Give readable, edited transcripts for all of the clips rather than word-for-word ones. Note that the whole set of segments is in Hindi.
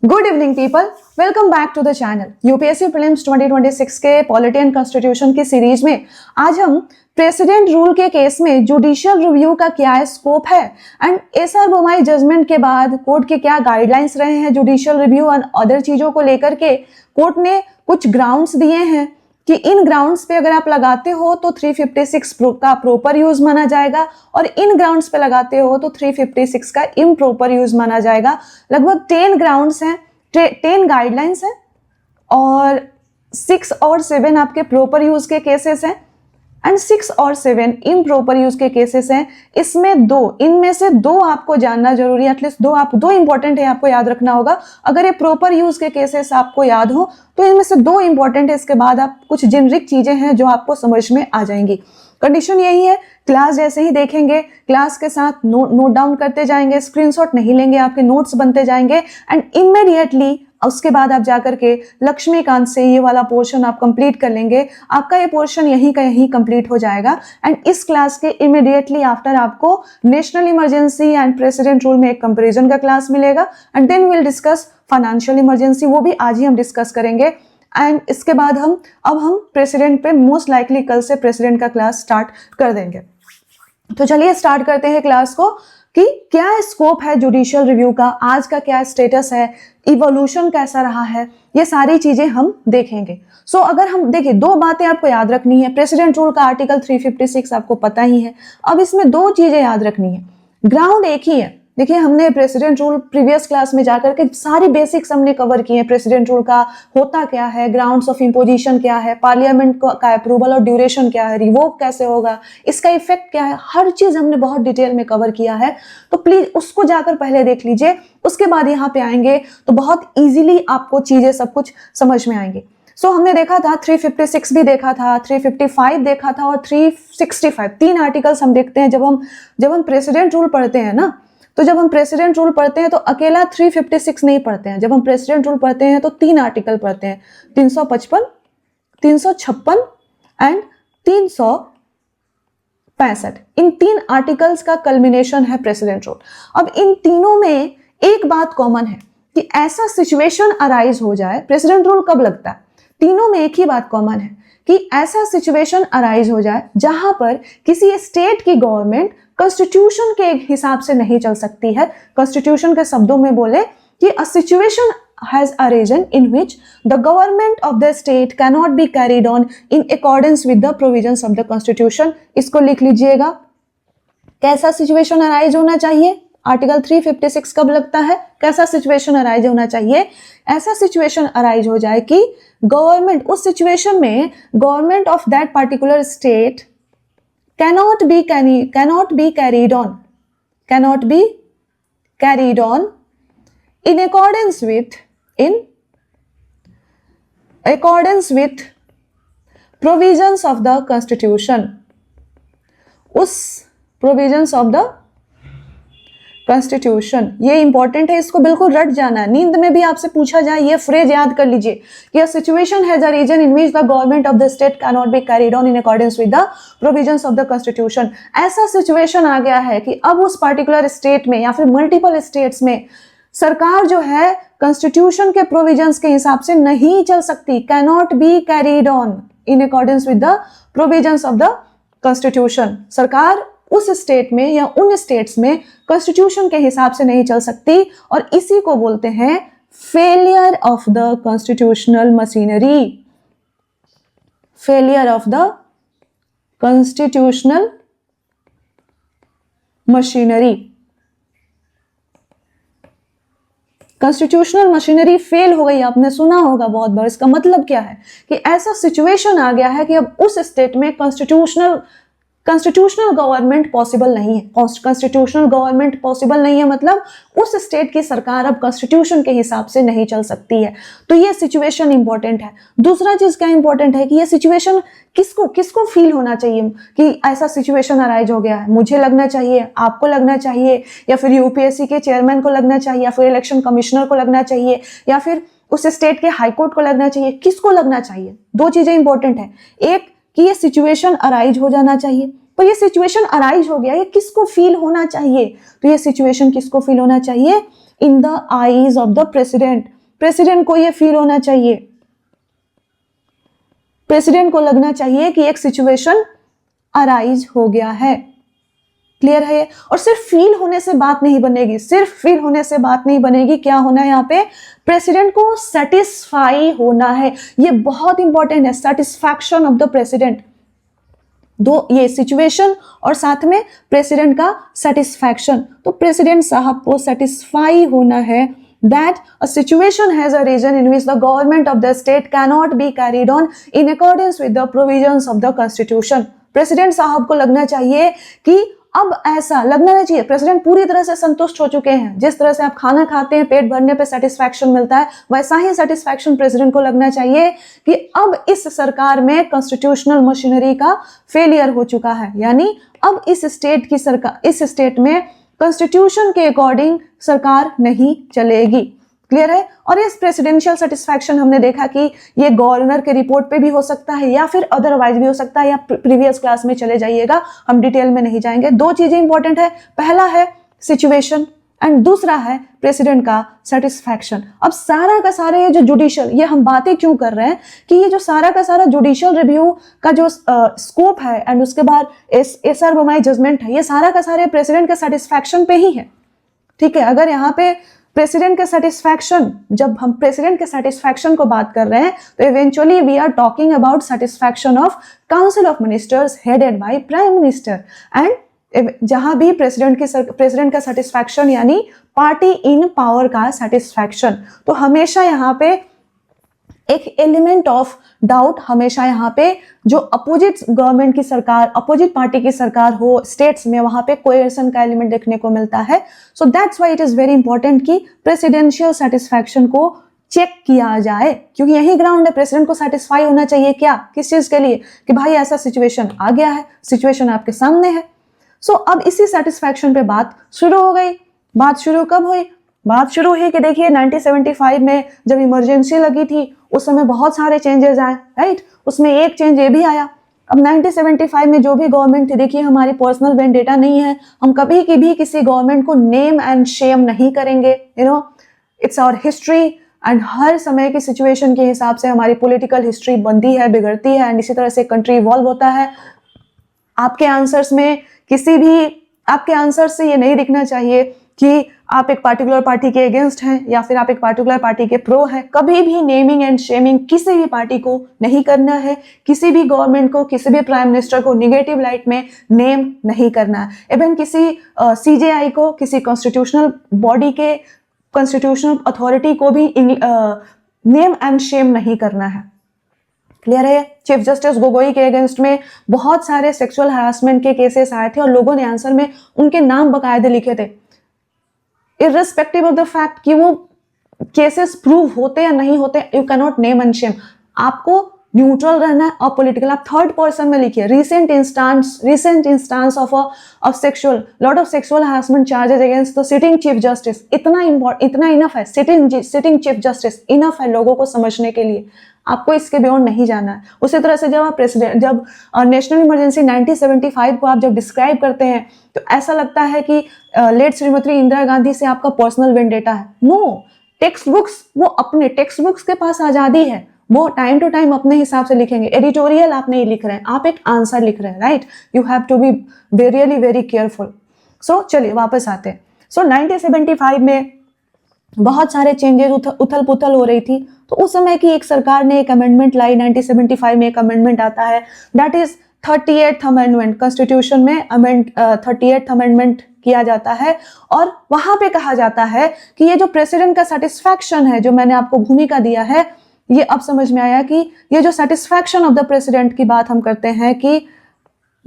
Good evening people, welcome back to the channel. UPSC prelims 2026 के पॉलिटी एंड कॉन्स्टिट्यूशन की सीरीज में आज हम प्रेसिडेंट रूल के केस में जुडिशियल रिव्यू का क्या स्कोप है एंड एसआर बोमाई जजमेंट के बाद कोर्ट के क्या गाइडलाइंस रहे हैं जुडिशियल रिव्यू और अदर चीजों को लेकर के कोर्ट ने कुछ ग्राउंड्स दिए हैं कि इन ग्राउंड्स पे अगर आप लगाते हो तो 356 का प्रॉपर यूज माना जाएगा और इन ग्राउंड्स पे लगाते हो तो 356 का इम्प्रॉपर यूज माना जाएगा। लगभग 10 ग्राउंड्स हैं, 10 गाइडलाइंस हैं और 6 और 7 आपके प्रॉपर यूज के केसेस हैं एंड 6 और 7 इम्प्रॉपर यूज के केसेस हैं। इनमें से दो आपको जानना जरूरी है, एटलीस्ट दो इंपॉर्टेंट है, आपको याद रखना होगा। अगर ये प्रॉपर यूज के केसेस आपको याद हो तो इनमें से 2 इंपॉर्टेंट है, इसके बाद आप कुछ जेनरिक चीजें हैं जो आपको समझ में आ जाएंगी। कंडीशन यही है, क्लास जैसे ही देखेंगे क्लास के साथ नोट डाउन करते जाएंगे, स्क्रीनशॉट नहीं लेंगे, आपके नोट्स बनते जाएंगे एंड इमीडिएटली उसके बाद आप जाकर के लक्ष्मीकांत से ये वाला पोर्शन आप कंप्लीट कर लेंगे। आपका ये पोर्शन यहीं का यहीं कंप्लीट हो जाएगा एंड इस क्लास के इमीडिएटली आफ्टर आपको national emergency and president rule में एक कंपैरिजन का क्लास मिलेगा and then will discuss financial emergency, वो भी आज ही हम डिस्कस करेंगे। एंड इसके बाद हम प्रेसिडेंट पे मोस्ट लाइकली कल से प्रेसिडेंट का क्लास स्टार्ट कर देंगे। तो चलिए स्टार्ट करते हैं क्लास को कि क्या स्कोप है जुडिशियल रिव्यू का, आज का क्या स्टेटस है, इवोल्यूशन कैसा रहा है, ये सारी चीजें हम देखेंगे। सो अगर हम देखिए 2 बातें आपको याद रखनी है। प्रेसिडेंट रूल का आर्टिकल 356 आपको पता ही है, अब इसमें 2 चीजें याद रखनी है। ग्राउंड एक ही है, देखिए हमने प्रेसिडेंट रूल प्रीवियस क्लास में जाकर के सारी बेसिक्स हमने कवर किए हैं। प्रेसिडेंट रूल का होता क्या है, ग्राउंड्स ऑफ इम्पोजिशन क्या है, पार्लियामेंट का अप्रूवल और ड्यूरेशन क्या है, रिवोक कैसे होगा, इसका इफेक्ट क्या है, हर चीज हमने बहुत डिटेल में कवर किया है। तो प्लीज उसको जाकर पहले देख लीजिए, उसके बाद यहाँ पे आएंगे तो बहुत ईजिली आपको चीजें सब कुछ समझ में आएंगे। सो हमने देखा था 356 भी देखा था, 355 देखा था और 365, 3 आर्टिकल्स हम देखते हैं जब हम प्रेसिडेंट रूल पढ़ते हैं ना। तो जब हम प्रेसिडेंट रूल पढ़ते हैं तो अकेला 356 नहीं पढ़ते हैं, जब हम प्रेसिडेंट रूल पढ़ते हैं तो 3 आर्टिकल पढ़ते हैं, 355, 356 एंड 365। इन 3 आर्टिकल्स का कल्मिनेशन है प्रेसिडेंट रूल। अब इन तीनों में एक बात कॉमन है कि ऐसा सिचुएशन अराइज हो जाए, प्रेसिडेंट रूल कब लगता है, तीनों में एक ही बात कॉमन है कि ऐसा सिचुएशन अराइज हो जाए जहां पर किसी स्टेट की गवर्नमेंट कॉन्स्टिट्यूशन के हिसाब से नहीं चल सकती है। कॉन्स्टिट्यूशन के शब्दों में बोले कि a situation has arisen in which the government of the state cannot be carried on in accordance with the provisions of the constitution। इसको लिख लीजिएगा, कैसा सिचुएशन अराइज होना चाहिए, आर्टिकल 356 कब लगता है, कैसा सिचुएशन अराइज होना चाहिए, ऐसा सिचुएशन अराइज हो जाए कि गवर्नमेंट, उस सिचुएशन में government of that particular state cannot be carried on in accordance with provisions of the constitution। उस provisions of the कॉन्स्टिट्यूशन, ये इंपॉर्टेंट है, इसको बिल्कुल रट जाना है। नींद में भी आपसे पूछा जाए ये फ्रेज याद कर लीजिए कि a situation has arisen in which the government of the state can not be carried on in accordance with the provisions of the constitution. ऐसा सिचुएशन आ गया है कि अब उस पर्टिकुलर स्टेट में या फिर मल्टीपल स्टेट्स में सरकार जो है कॉन्स्टिट्यूशन के प्रोविजंस के हिसाब से नहीं चल सकती, can not be carried on in accordance with the provisions of the constitution. सरकार उस स्टेट में या उन स्टेट्स में कॉन्स्टिट्यूशन के हिसाब से नहीं चल सकती और इसी को बोलते हैं failure of the constitutional machinery. Failure of the constitutional machinery, constitutional machinery fail हो गई, आपने सुना होगा बहुत बार। इसका मतलब क्या है कि ऐसा सिचुएशन आ गया है कि अब उस स्टेट में कॉन्स्टिट्यूशनल गवर्नमेंट पॉसिबल नहीं है। कॉन्स्टिट्यूशनल गवर्नमेंट पॉसिबल नहीं है मतलब उस स्टेट की सरकार अब कॉन्स्टिट्यूशन के हिसाब से नहीं चल सकती है। तो ये सिचुएशन इंपॉर्टेंट है। दूसरा चीज क्या इंपॉर्टेंट है कि ये सिचुएशन किसको फील होना चाहिए कि ऐसा सिचुएशन अराइज हो गया है। मुझे लगना चाहिए, आपको लगना चाहिए, या फिर यूपीएससी के चेयरमैन को लगना चाहिए, या फिर इलेक्शन कमिश्नर को लगना चाहिए, या फिर उस स्टेट के हाईकोर्ट को लगना चाहिए। किसको लगना चाहिए? 2 चीजें इंपॉर्टेंट है। एक कि ये सिचुएशन अराइज हो जाना चाहिए, तो ये सिचुएशन अराइज हो गया, ये किसको फील होना चाहिए? तो ये सिचुएशन किसको फील होना चाहिए? In the eyes of the president. President को ये फील होना चाहिए, प्रेसिडेंट को लगना चाहिए कि एक सिचुएशन अराइज हो गया है। क्लियर है? और सिर्फ फील होने से बात नहीं बनेगी, सिर्फ फील होने से बात नहीं बनेगी। क्या होना है यहाँ पे? प्रेसिडेंट को सेटिस्फाई होना है। ये बहुत इंपॉर्टेंट है, सेटिस्फैक्शन ऑफ द प्रेसिडेंट। दो, ये सिचुएशन और साथ में प्रेसिडेंट का सेटिस्फैक्शन। तो प्रेसिडेंट साहब को सेटिस्फाई होना है that a situation has arisen in which the government of the state cannot be carried on in accordance with the provisions of the constitution। President साहब को लगना चाहिए कि अब ऐसा लगना नहीं चाहिए, प्रेसिडेंट पूरी तरह से संतुष्ट हो चुके हैं। जिस तरह से आप खाना खाते हैं, पेट भरने पे सेटिस्फैक्शन मिलता है, वैसा ही सेटिस्फैक्शन प्रेसिडेंट को लगना चाहिए कि अब इस सरकार में कॉन्स्टिट्यूशनल मशीनरी का फेलियर हो चुका है। यानी अब इस स्टेट की सरकार, इस स्टेट में कॉन्स्टिट्यूशन के अकॉर्डिंग सरकार नहीं चलेगी। क्लियर है? और इस प्रेसिडेंशियल सेटिस्फैक्शन हमने देखा कि ये गवर्नर के रिपोर्ट पे भी हो सकता है या फिर अदरवाइज भी हो सकता है, या प्रीवियस क्लास में चले जाइएगा, हम डिटेल में नहीं जाएंगे। दो चीजें इंपॉर्टेंट है, पहला है सिचुएशन एंड दूसरा है प्रेसिडेंट का सेटिस्फैक्शन। अब सारा का सारा ये जो जुडिशियल, ये हम बातें क्यों कर रहे हैं कि ये जो सारा का सारा जुडिशियल रिव्यू का जो स्कोप है एंड उसके बाद एसआर बोमाई जजमेंट है, ये सारा का सारे प्रेसिडेंट के सेटिस्फैक्शन पे ही है। ठीक है? अगर यहाँ पे प्रेसिडेंट के सेटिस्फैक्शन, जब हम प्रेसिडेंट के सेटिस्फैक्शन को बात कर रहे हैं तो eventually we are talking about satisfaction of council of ministers headed by prime minister. And जहां भी प्रेसिडेंट का सेटिस्फैक्शन यानी पार्टी इन पावर का सेटिस्फैक्शन, तो हमेशा यहाँ पे एक एलिमेंट ऑफ डाउट, हमेशा यहाँ पे जो अपोजिट गवर्नमेंट की सरकार, अपोजिट पार्टी की सरकार हो स्टेट्स में, वहां पे कोएर्सन का एलिमेंट देखने को मिलता है। So that's why it is very important कि प्रेसिडेंशियल सेटिस्फैक्शन को चेक किया जाए, क्योंकि यही ग्राउंड है। प्रेसिडेंट को सेटिस्फाई होना चाहिए क्या, किस चीज के लिए? कि भाई ऐसा सिचुएशन आ गया है, सिचुएशन आपके सामने है। सो अब इसी सेटिस्फैक्शन पे बात शुरू हो गई। बात शुरू कब हुई? बात शुरू हुई कि देखिए 1975 में जब इमरजेंसी लगी थी उस समय बहुत सारे चेंजेस आए, राइट? उसमें एक चेंज ये भी आया, अब 1975 में जो भी गवर्नमेंट थी, देखिए हमारी पर्सनल वेंडेटा नहीं है, हम कभी की भी किसी गवर्नमेंट को नेम एंड शेम नहीं करेंगे। You know, it's our history and हर समय की सिचुएशन के हिसाब से हमारी पॉलिटिकल हिस्ट्री बनती है, बिगड़ती है, एंड इसी तरह से कंट्री इवॉल्व होता है। आपके आंसर्स में किसी भी, आपके आंसर से ये नहीं दिखना चाहिए कि आप एक पार्टिकुलर पार्टी के अगेंस्ट हैं या फिर आप एक पार्टिकुलर पार्टी के प्रो हैं। कभी भी नेमिंग एंड शेमिंग किसी भी पार्टी को नहीं करना है, किसी भी गवर्नमेंट को, किसी भी प्राइम मिनिस्टर को नेगेटिव लाइट में नेम नहीं करना है। इवन किसी सीजेआई को, किसी कॉन्स्टिट्यूशनल बॉडी के, कॉन्स्टिट्यूशनल अथॉरिटी को भी नेम एंड शेम नहीं करना है। क्लियर है? चीफ जस्टिस गोगोई के अगेंस्ट में बहुत सारे सेक्सुअल हरासमेंट के केसेस आए थे और लोगों ने आंसर में उनके नाम बकायदे लिखे थे, इररिस्पेक्टिव ऑफ द फैक्ट कि वो केसेस प्रूव होते या नहीं होते। You can not name and Shem, आपको न्यूट्रल रहना है और पॉलिटिकल। आप थर्ड पर्सन में लिखिए recent instance of sexual lot of sexual harassment charges against the sitting chief justice. इतना इनफ है, सिटिंग चीफ जस्टिस इनफ है लोगों को समझने के लिए, आपको इसके बियॉन्ड नहीं जाना है। उसी तरह से जब नेशनल इमरजेंसी 1975 को आप जब डिस्क्राइब करते हैं तो ऐसा लगता है कि लेट श्रीमती इंदिरा गांधी से आपका पर्सनल वेंडेटा है। नो, टेक्स्ट बुक्स, वो अपने टेक्स्ट बुक्स के पास आजादी है, वो टाइम टू टाइम अपने हिसाब से लिखेंगे। एडिटोरियल आप नहीं लिख रहे हैं, आप एक आंसर लिख रहे हैं, right? You have to be really very careful. So चलिए वापस आते हैं। सो 1975 में बहुत सारे चेंजेस, उथल पुथल हो रही थी, तो उस समय की एक सरकार ने एक अमेंडमेंट लाई। 1975 में एक अमेंडमेंट आता है, that is 38th amendment. Constitution में 38th अमेंडमेंट किया जाता है और वहां पे कहा जाता है कि ये जो प्रेसिडेंट का सेटिस्फैक्शन है, जो मैंने आपको भूमिका दिया है, ये अब समझ में आया कि ये जो सेटिस्फैक्शन ऑफ द प्रेसिडेंट की बात हम करते हैं कि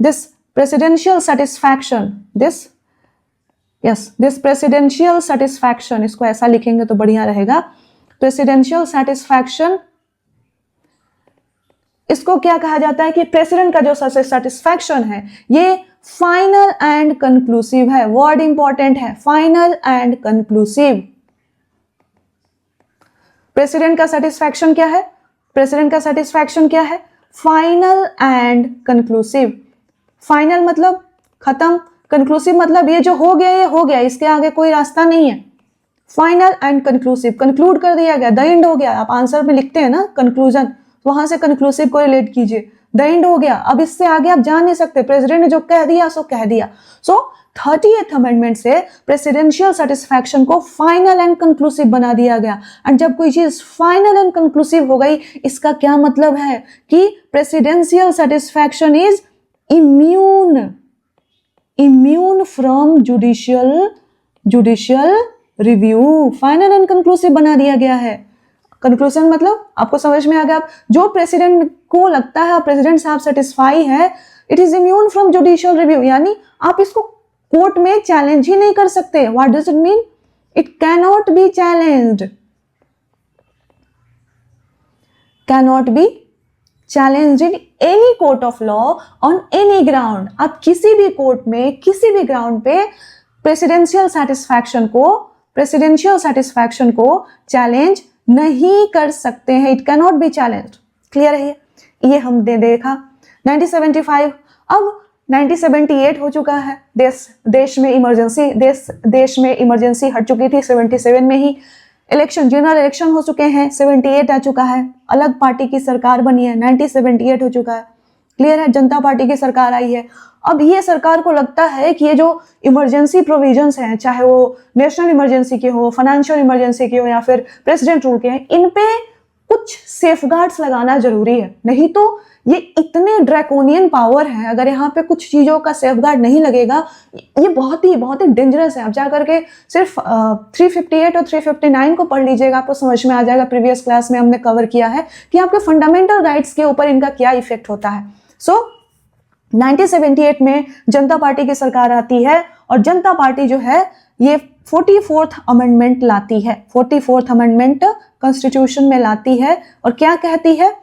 this presidential satisfaction, this presidential satisfaction, इसको ऐसा लिखेंगे तो बढ़िया रहेगा। प्रेसिडेंशियल सेटिस्फैक्शन, इसको क्या कहा जाता है कि प्रेसिडेंट का जो सेटिस्फैक्शन है ये फाइनल एंड कंक्लूसिव है। वर्ड इंपॉर्टेंट है, फाइनल एंड कंक्लूसिव। प्रेसिडेंट का सेटिस्फैक्शन क्या है? प्रेसिडेंट का सेटिस्फैक्शन क्या है? Final and conclusive. फाइनल मतलब खत्म, कंक्लूसिव मतलब ये जो हो गया ये हो गया, इसके आगे कोई रास्ता नहीं है। फाइनल एंड कंक्लूसिव, कंक्लूड कर दिया गया, द एंड हो गया। आप आंसर में लिखते हैं ना कंक्लूजन, वहां से कंक्लूसिव को रिलेट कीजिए, द एंड हो गया। अब इससे आगे आप जा नहीं सकते, प्रेसिडेंट ने जो कह दिया सो कह दिया। सो 38th अमेंडमेंट से प्रेसिडेंशियल सेटिस्फैक्शन को फाइनल एंड कंक्लूसिव बना दिया गया। एंड जब कोई चीज फाइनल एंड कंक्लूसिव हो गई, इसका क्या मतलब है कि presidential satisfaction is immune from judicial review. Final and conclusive बना दिया गया है। कंक्लूजन मतलब आपको समझ में आ गया। जो प्रेसिडेंट को लगता है प्रेसिडेंट साहब सेटिस्फाई है, it is immune from judicial review, यानी आप इसको कोर्ट में चैलेंज ही नहीं कर सकते। What does it mean? It cannot be challenged, cannot be challenged in any court of law on any ground. आप किसी भी कोर्ट में किसी भी ग्राउंड पे प्रेसिडेंशियल सेटिस्फैक्शन को चैलेंज नहीं कर सकते हैं। It cannot be challenged. Clear है ये हमने देखा 1975। अब 1978 हो चुका है। देश में इमरजेंसी हट चुकी थी 77 में ही। इलेक्शन, जनरल इलेक्शन हो चुके हैं, 78 आ चुका है। अलग पार्टी की सरकार बनी है, 1978 हो चुका है। क्लियर है, जनता पार्टी की सरकार आई है। अब ये सरकार को लगता है कि ये जो इमरजेंसी प्रोविजंस हैं, चाहे वो नेशनल इमरजेंसी के हो, फाइनेंशियल इमरजेंसी के हो या फिर प्रेसिडेंट रूल के हैं, इन पे कुछ सेफगार्ड्स लगाना जरूरी है। नहीं तो ये इतने ड्रैकोनियन पावर है, अगर यहाँ पे कुछ चीजों का सेफगार्ड नहीं लगेगा, ये बहुत ही डेंजरस है। आप जा करके सिर्फ 358 और 359 को पढ़ लीजिएगा, आपको समझ में आ जाएगा। प्रीवियस क्लास में हमने कवर किया है कि आपके फंडामेंटल राइट्स के ऊपर इनका क्या इफेक्ट होता है। सो 1978 में जनता पार्टी की सरकार आती है और जनता पार्टी जो है ये 44th अमेंडमेंट लाती है। 44th अमेंडमेंट कॉन्स्टिट्यूशन में लाती है और क्या कहती है?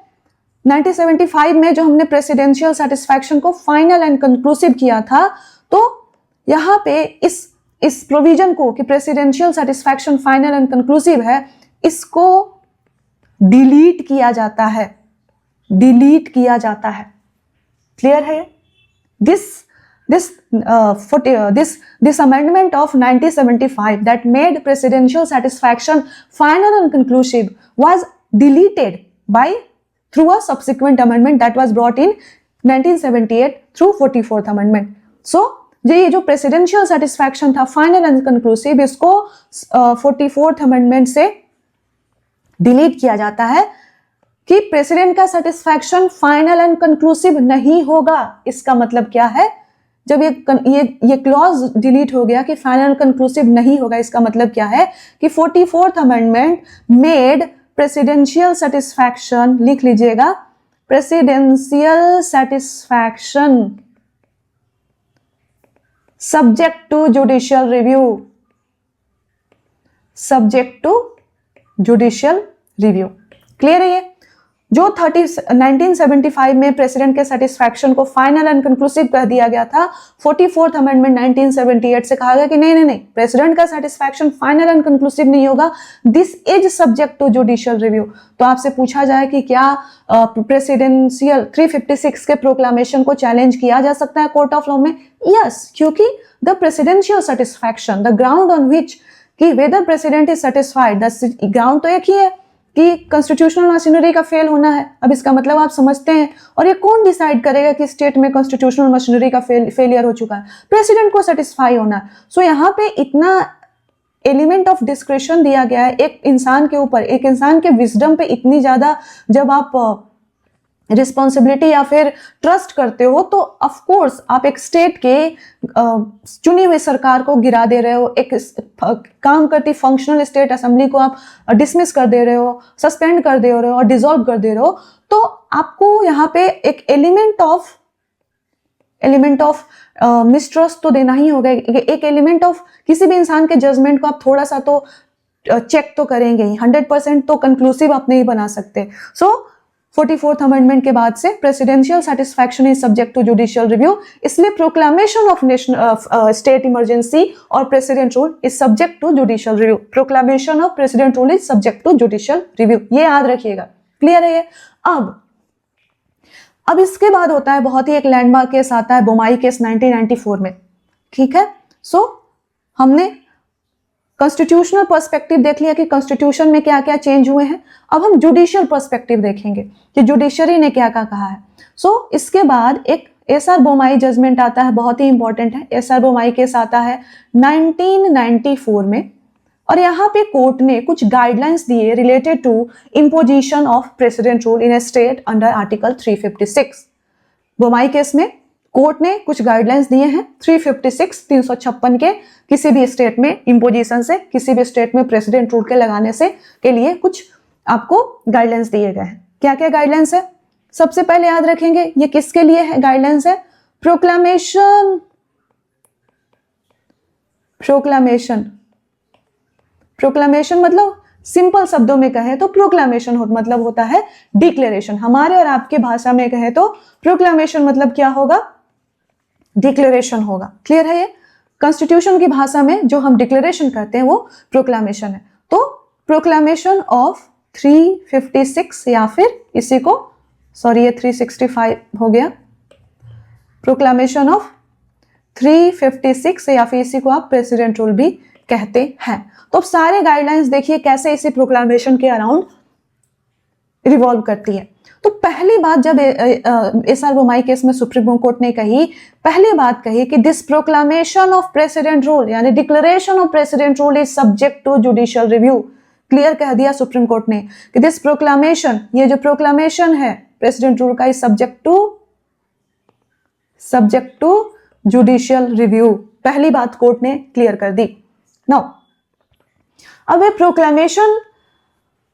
1975 में जो हमने प्रेसिडेंशियल सेटिस्फैक्शन को फाइनल एंड कंक्लूसिव किया था, तो यहाँ पे इस प्रोविजन को कि presidential satisfaction final and conclusive है, इसको डिलीट किया जाता है। क्लियर है? This amendment of 1975 that made presidential satisfaction final and conclusive was deleted through a subsequent amendment that was brought in 1978 through 44th amendment. So ये जो presidential satisfaction था final and conclusive, इसको 44th amendment से delete किया जाता है कि प्रेसिडेंट का सेटिस्फैक्शन फाइनल एंड कंक्लूसिव नहीं होगा। इसका मतलब क्या है? जब ये क्लॉज डिलीट हो गया कि फाइनल कंक्लूसिव नहीं होगा, इसका मतलब क्या है कि 44th amendment made presidential satisfaction, लिख लीजिएगा, presidential satisfaction subject to judicial review. Clear है ये? जो 1975 में प्रेसिडेंट के सेटिस्फैक्शन को फाइनल एंड कंक्लूसिव कह दिया गया था, 44th अमेंडमेंट 1978 से कहा गया कि नहीं, प्रेसिडेंट का सेटिस्फैक्शन फाइनल एंड कंक्लूसिव नहीं होगा, this is subject to judicial review. तो आपसे पूछा जाए कि क्या प्रेसिडेंशियल 356 के प्रोक्लामेशन को चैलेंज किया जा सकता है कोर्ट ऑफ लॉ में? यस, क्योंकि the presidential satisfaction, the ground on which कि whether president is satisfied, the ground तो एक ही है कि कॉन्स्टिट्यूशनल मशीनरी का फेल होना है। अब इसका मतलब आप समझते हैं। और ये कौन डिसाइड करेगा कि स्टेट में कॉन्स्टिट्यूशनल मशीनरी का फेलियर हो चुका है? प्रेसिडेंट को सेटिस्फाई होना है। सो यहाँ पे इतना एलिमेंट ऑफ डिस्क्रिशन दिया गया है एक इंसान के ऊपर, एक इंसान के विजडम पे इतनी ज्यादा जब आप रिस्पॉन्सिबिलिटी या फिर ट्रस्ट करते हो, तो ऑफ कोर्स आप एक स्टेट के चुनी हुई सरकार को गिरा दे रहे हो, एक काम करती फंक्शनल स्टेट असेंबली को आप डिसमिस कर दे रहे हो, सस्पेंड कर दे रहे हो और डिसॉल्व कर दे रहे हो। तो आपको यहाँ पे एक एलिमेंट ऑफ मिसट्रस्ट तो देना ही होगा। एक एलिमेंट ऑफ किसी भी इंसान के जजमेंट को आप थोड़ा सा तो चेक तो करेंगे ही। 100% तो कंक्लूसिव आप नहीं बना सकते। सो 44th अमेंडमेंट के बाद से presidential satisfaction is subject to judicial review, इसलिए proclamation of national state emergency और president rule is subject to judicial review. Proclamation of president rule is subject to judicial review, ये याद रखिएगा। क्लियर है ये? अब इसके बाद होता है बहुत ही एक लैंडमार्क केस आता है, बोमाई केस 1994 में। ठीक है? सो हमने कॉन्स्टिट्यूशनल पर्सपेक्टिव देख लिया कि कॉन्स्टिट्यूशन में क्या क्या चेंज हुए हैं। अब हम जुडिशियल पर्सपेक्टिव देखेंगे कि जुडिशरी ने क्या क्या कहा है। सो इसके बाद एक एसआर बोमाई जजमेंट आता है, बहुत ही इंपॉर्टेंट है। एसआर बोमाई केस आता है 1994 में, और यहाँ पे कोर्ट ने कुछ गाइडलाइंस दिए related to imposition of president rule in a state under article 356। Bommai case में कोर्ट ने कुछ गाइडलाइंस दिए हैं 356 के किसी भी स्टेट में इम्पोजिशन से, किसी भी स्टेट में प्रेसिडेंट रूल के लगाने से के लिए कुछ आपको गाइडलाइंस दिए गए हैं। क्या क्या गाइडलाइंस है? सबसे पहले याद रखेंगे ये किसके लिए है गाइडलाइंस है? प्रोक्लामेशन। प्रोक्लामेशन मतलब सिंपल शब्दों में कहें तो प्रोक्लामेशन मतलब होता है डिक्लेरेशन। हमारे और आपके भाषा में कहें तो प्रोक्लामेशन मतलब क्या होगा? डिक्लेरेशन होगा। क्लियर है? ये कॉन्स्टिट्यूशन की भाषा में जो हम डिक्लेरेशन करते हैं वो प्रोक्लामेशन है। तो प्रोक्लामेशन ऑफ 356 या फिर इसी को, सॉरी ये 365 हो गया, प्रोक्लामेशन ऑफ 356 या फिर इसी को आप प्रेसिडेंट रूल भी कहते हैं। तो अब सारे गाइडलाइंस देखिए कैसे इसी प्रोक्लामेशन के अराउंड रिवॉल्व करती है। तो पहली बात जब एसआर बोमाई केस में सुप्रीम कोर्ट ने कही, पहली बात कही कि this proclamation of president rule यानी declaration of president rule is subject to judicial review. Clear कह दिया सुप्रीम कोर्ट ने कि दिस प्रोक्लामेशन, ये जो प्रोक्लामेशन है प्रेसिडेंट रूल का, is subject to judicial review. पहली बात कोर्ट ने क्लियर कर दी। नाउ अब ये प्रोक्लामेशन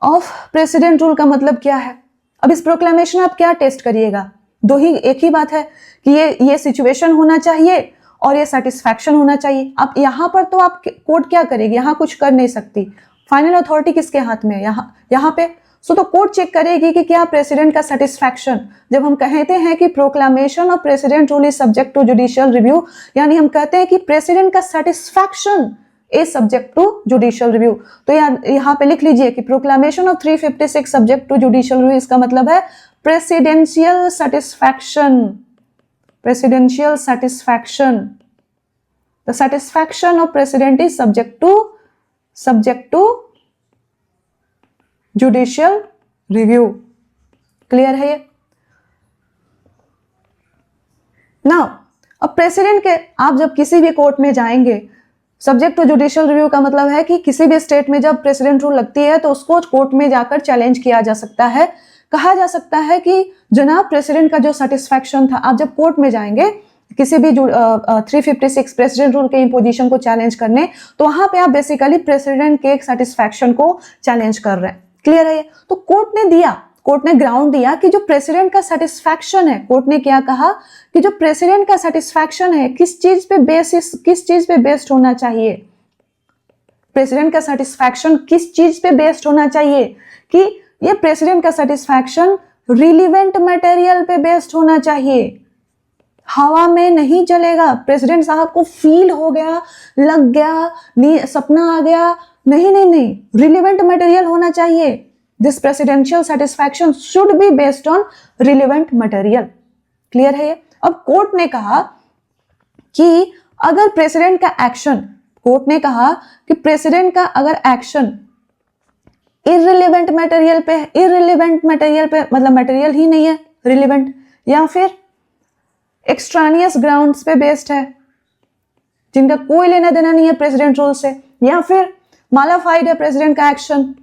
ऑफ प्रेसिडेंट रूल का मतलब क्या है? अब इस प्रोक्लामेशन आप क्या टेस्ट करिएगा? एक ही बात है कि ये सिचुएशन होना चाहिए और ये सेटिस्फैक्शन होना चाहिए। अब यहां पर तो आप कोर्ट क्या करेगी? यहां कुछ कर नहीं सकती। फाइनल अथॉरिटी किसके हाथ में है? यहां पे। सो तो कोर्ट चेक करेगी कि क्या प्रेसिडेंट का सेटिस्फैक्शन, जब हम कहते हैं कि proclamation of president rule is subject to judicial review, यानी हम कहते हैं कि प्रेसिडेंट का satisfaction is subject to judicial review. तो यहाँ पे लिख लीजिए कि proclamation of 356 subject to judicial review, इसका मतलब है presidential satisfaction. The satisfaction of president is subject to judicial review. Clear है ये? नाउ अब प्रेसिडेंट के, आप जब किसी भी कोर्ट में जाएंगे, सब्जेक्ट टू जुडिशियल रिव्यू का मतलब है कि किसी भी स्टेट में जब प्रेसिडेंट रूल लगती है तो उसको कोर्ट में जाकर चैलेंज किया जा सकता है। कहा जा सकता है कि जनाब प्रेसिडेंट का जो सेटिस्फैक्शन था, आप जब कोर्ट में जाएंगे किसी भी 356 प्रेसिडेंट रूल के इम्पोजिशन को चैलेंज करने, तो वहां पे आप बेसिकली प्रेसिडेंट के सेटिस्फैक्शन को चैलेंज कर रहे हैं। क्लियर है? तो कोर्ट ने ग्राउंड दिया कि जो प्रेसिडेंट का सेटिस्फैक्शन है, कोर्ट ने क्या कहा कि जो प्रेसिडेंट का सेटिस्फैक्शन है किस चीज पे बेस्ड होना चाहिए? प्रेसिडेंट का सेटिस्फैक्शन किस चीज पे बेस्ड होना चाहिए? कि ये प्रेसिडेंट का सेटिस्फैक्शन रिलीवेंट मटेरियल पे बेस्ड होना चाहिए। हवा में नहीं चलेगा। प्रेसिडेंट साहब को फील हो गया, लग गया, सपना आ गया, नहीं, रिलीवेंट मटेरियल होना चाहिए। This presidential satisfaction should be based on relevant material. Clear है ये? अब कोर्ट ने कहा कि अगर प्रेसिडेंट का एक्शन, कोर्ट ने कहा कि प्रेसिडेंट का अगर एक्शन इररिलेवेंट मटेरियल पे मतलब मटेरियल ही नहीं है रिलेवेंट, या फिर एक्सट्रानियस ग्राउंड्स पे बेस्ड है जिनका कोई लेना देना नहीं है प्रेसिडेंट रूल से, या फिर मालाफाइड है प्रेसिडेंट का एक्शन,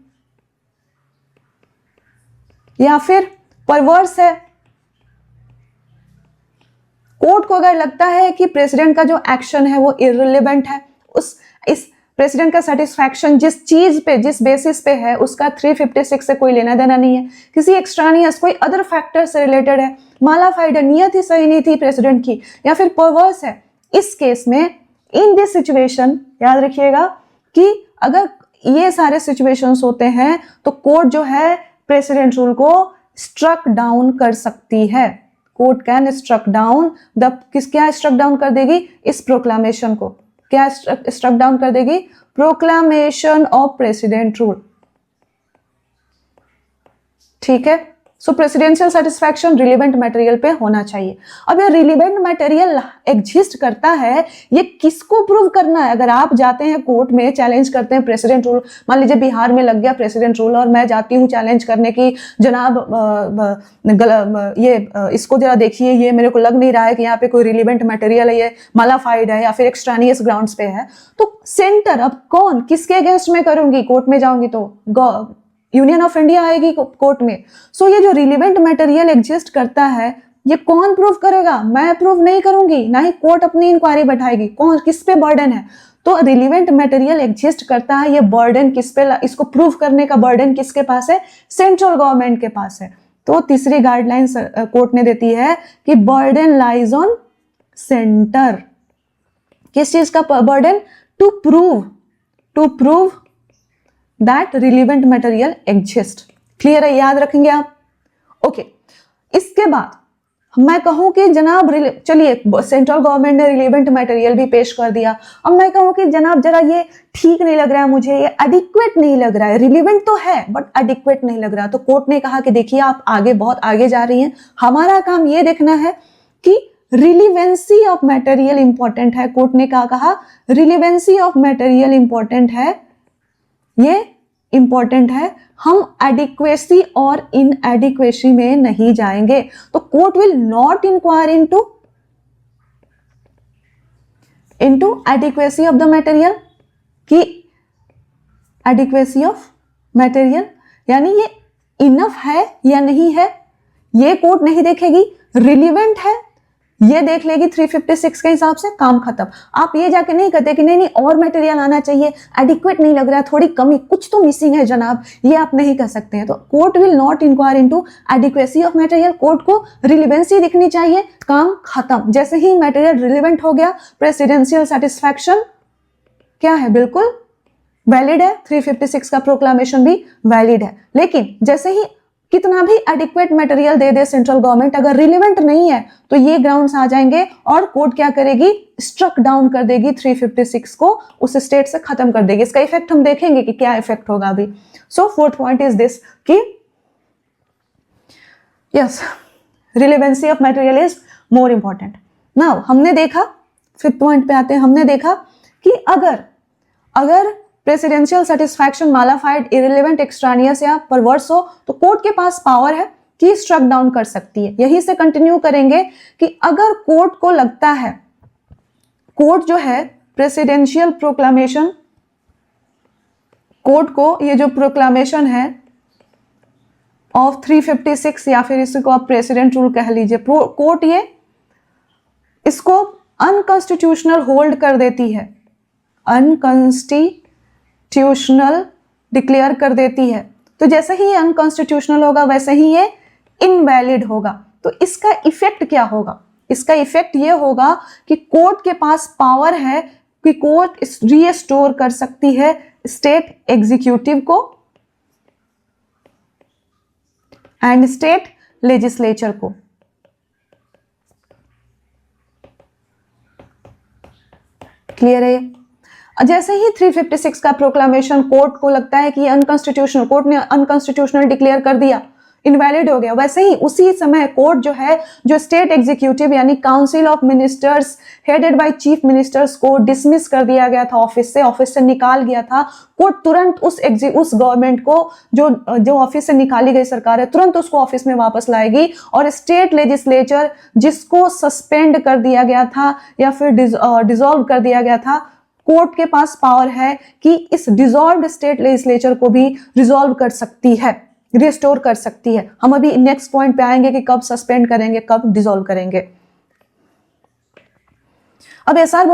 या फिर परवर्स है। कोर्ट को अगर लगता है कि प्रेसिडेंट का जो एक्शन है वो इररिलेवेंट है, इस प्रेसिडेंट का सेटिस्फैक्शन जिस बेसिस पे है उसका 356 से कोई लेना देना नहीं है, किसी एक्सट्रानियस कोई अदर फैक्टर से रिलेटेड है, मालाफाइड है, नियत ही सही नहीं थी प्रेसिडेंट की, या फिर परवर्स है, इस केस में इन दिस सिचुएशन याद रखिएगा कि अगर ये सारे सिचुएशंस होते हैं तो कोर्ट जो है प्रेसिडेंट रूल को स्ट्रक डाउन कर सकती है। कोर्ट कैन स्ट्रक डाउन क्या स्ट्रक डाउन कर देगी? इस प्रोक्लामेशन को क्या स्ट्रक डाउन कर देगी? Proclamation of president rule. ठीक है, सो प्रेसिडेंशियल सेटिस्फैक्शन रिलेवेंट मटेरियल पे होना चाहिए। अब ये रिलेवेंट मटेरियल एग्जिस्ट करता है, ये किसको प्रूव करना है? अगर आप जाते हैं कोर्ट में चैलेंज करते हैं प्रेसिडेंट रूल, मान लीजिए बिहार में लग गया प्रेसिडेंट रूल और मैं जाती हूँ चैलेंज करने की, जनाब इसको जरा देखिए, ये मेरे को लग नहीं रहा है कि यहाँ पे कोई रिलेवेंट मटेरियल है, ये मालाफाइड है या फिर एक्सट्रानियस ग्राउंड्स पे है, तो सेंटर अब कौन किसके अगेंस्ट में करूंगी? कोर्ट में जाऊंगी तो यूनियन ऑफ इंडिया आएगी कोर्ट में। सो ये जो रिलेवेंट मटेरियल एग्जिस्ट करता है, ये कौन प्रूव करेगा? मैं प्रूव नहीं करूंगी, ना ही कोर्ट अपनी इंक्वायरी बैठाएगी। कौन, किस पे बर्डन है? तो रिलेवेंट मटेरियल एग्जिस्ट करता है, ये बर्डन किस पे, इसको प्रूव करने का बर्डन किसके पास है? सेंट्रल गवर्नमेंट के पास है। तो तीसरी गाइडलाइन कोर्ट ने देती है कि बर्डन लाइज ऑन सेंटर। किस चीज का burden? To prove that relevant material exist. Clear है? याद रखेंगे आप? ओके। इसके बाद मैं कहूं कि जनाब चलिए सेंट्रल गवर्नमेंट ने रिलेवेंट मटेरियल भी पेश कर दिया, अब मैं कहूं कि जनाब जरा ये ठीक नहीं लग रहा है मुझे, ये एडिक्वेट नहीं लग रहा है, रिलेवेंट तो है बट एडिक्वेट नहीं लग रहा। तो कोर्ट ने कहा कि देखिए आप आगे बहुत आगे जा रही हैं, हमारा काम ये देखना है कि रिलेवेंसी ऑफ मटेरियल इंपॉर्टेंट है। कोर्ट ने क्या कहा? रिलेवेंसी ऑफ मटेरियल इंपॉर्टेंट है, ये इंपॉर्टेंट है, हम एडिक्वेसी और इनएडिक्वेसी में नहीं जाएंगे। तो court will not inquire into adequacy of the material, कि एडिक्वेसी ऑफ मटेरियल यानी ये इनफ है या नहीं है, ये कोर्ट नहीं देखेगी। रिलेवेंट है ये देख लेगी 356 के हिसाब से, काम खत्म। आप ये जाके नहीं कहते कि नहीं और मटेरियल आना चाहिए, एडिक्वेट नहीं लग रहा है, थोड़ी कमी, कुछ तो मिसिंग है जनाब, ये आप नहीं कह सकते हैं। तो court will not inquire into adequacy of material, court को रिलेवेंसी दिखनी चाहिए, काम खत्म। जैसे ही मटेरियल रिलेवेंट हो गया, प्रेसिडेंशियल सेटिस्फैक्शन क्या है? बिल्कुल वैलिड है, 356 का प्रोक्लामेशन भी वैलिड है। लेकिन जैसे ही कितना भी एडिक्वेट मटेरियल दे दे सेंट्रल गवर्नमेंट, अगर रिलेवेंट नहीं है तो ये ग्राउंड्स आ जाएंगे और कोर्ट क्या करेगी? स्ट्रक डाउन कर देगी 356 को, उस स्टेट से खत्म कर देगी। इसका इफेक्ट हम देखेंगे कि क्या इफेक्ट होगा अभी। सो फोर्थ पॉइंट इज दिस कि yes, relevancy of material is more important. Now हमने देखा, फिफ्थ पॉइंट पे आते हैं, हमने देखा कि अगर प्रेसिडेंशियल सेटिस्फैक्शन मालाफाइड, इररिलेवेंट, एक्सट्रानियस या परवर्स हो तो कोर्ट के पास पावर है कि स्ट्रक डाउन कर सकती है। यहीं से कंटिन्यू करेंगे कि अगर कोर्ट को लगता है, कोर्ट जो है प्रेसिडेंशियल प्रोक्लामेशन, कोर्ट को ये जो प्रोक्लामेशन है ऑफ 356 या फिर इसको आप प्रेसिडेंट रूल कह लीजिए, कोर्ट ये इसको अनकॉन्स्टिट्यूशनल होल्ड कर देती है, अनकॉन्स्टिट्यूशनल डिक्लेयर कर देती है। तो जैसे ही ये अनकॉन्स्टिट्यूशनल होगा वैसे ही ये इनवैलिड होगा। तो इसका इफेक्ट क्या होगा? इसका इफेक्ट ये होगा कि कोर्ट के पास पावर है कि कोर्ट रीस्टोर कर सकती है स्टेट एग्जीक्यूटिव को एंड स्टेट लेजिस्लेचर को। क्लियर है? जैसे ही 356 का प्रोक्लामेशन कोर्ट को लगता है कि ये अनकॉन्स्टिट्यूशनल, कोर्ट ने अनकॉन्स्टिट्यूशनल डिक्लेयर कर दिया, इनवैलिड हो गया, वैसे ही उसी समय कोर्ट जो है, जो स्टेट एग्जीक्यूटिव यानी council of ministers headed by chief ministers को डिसमिस कर दिया गया था, ऑफिस से निकाल गया था। कोर्ट तुरंत उस गवर्नमेंट को जो ऑफिस से निकाली गई सरकार है, तुरंत उसको ऑफिस में वापस लाएगी और स्टेट लेजिस्लेचर जिसको सस्पेंड कर दिया गया था या फिर डिसॉल्व कर दिया गया था, कोर्ट के पास पावर है कि इस डिसॉल्व्ड स्टेट लेजिस्लेचर को भी रिजॉल्व कर सकती है, रिस्टोर कर सकती है। हम अभी नेक्स्ट पॉइंट पे आएंगे कि कब सस्पेंड करेंगे, कब डिसॉल्व करेंगे। अब एसआर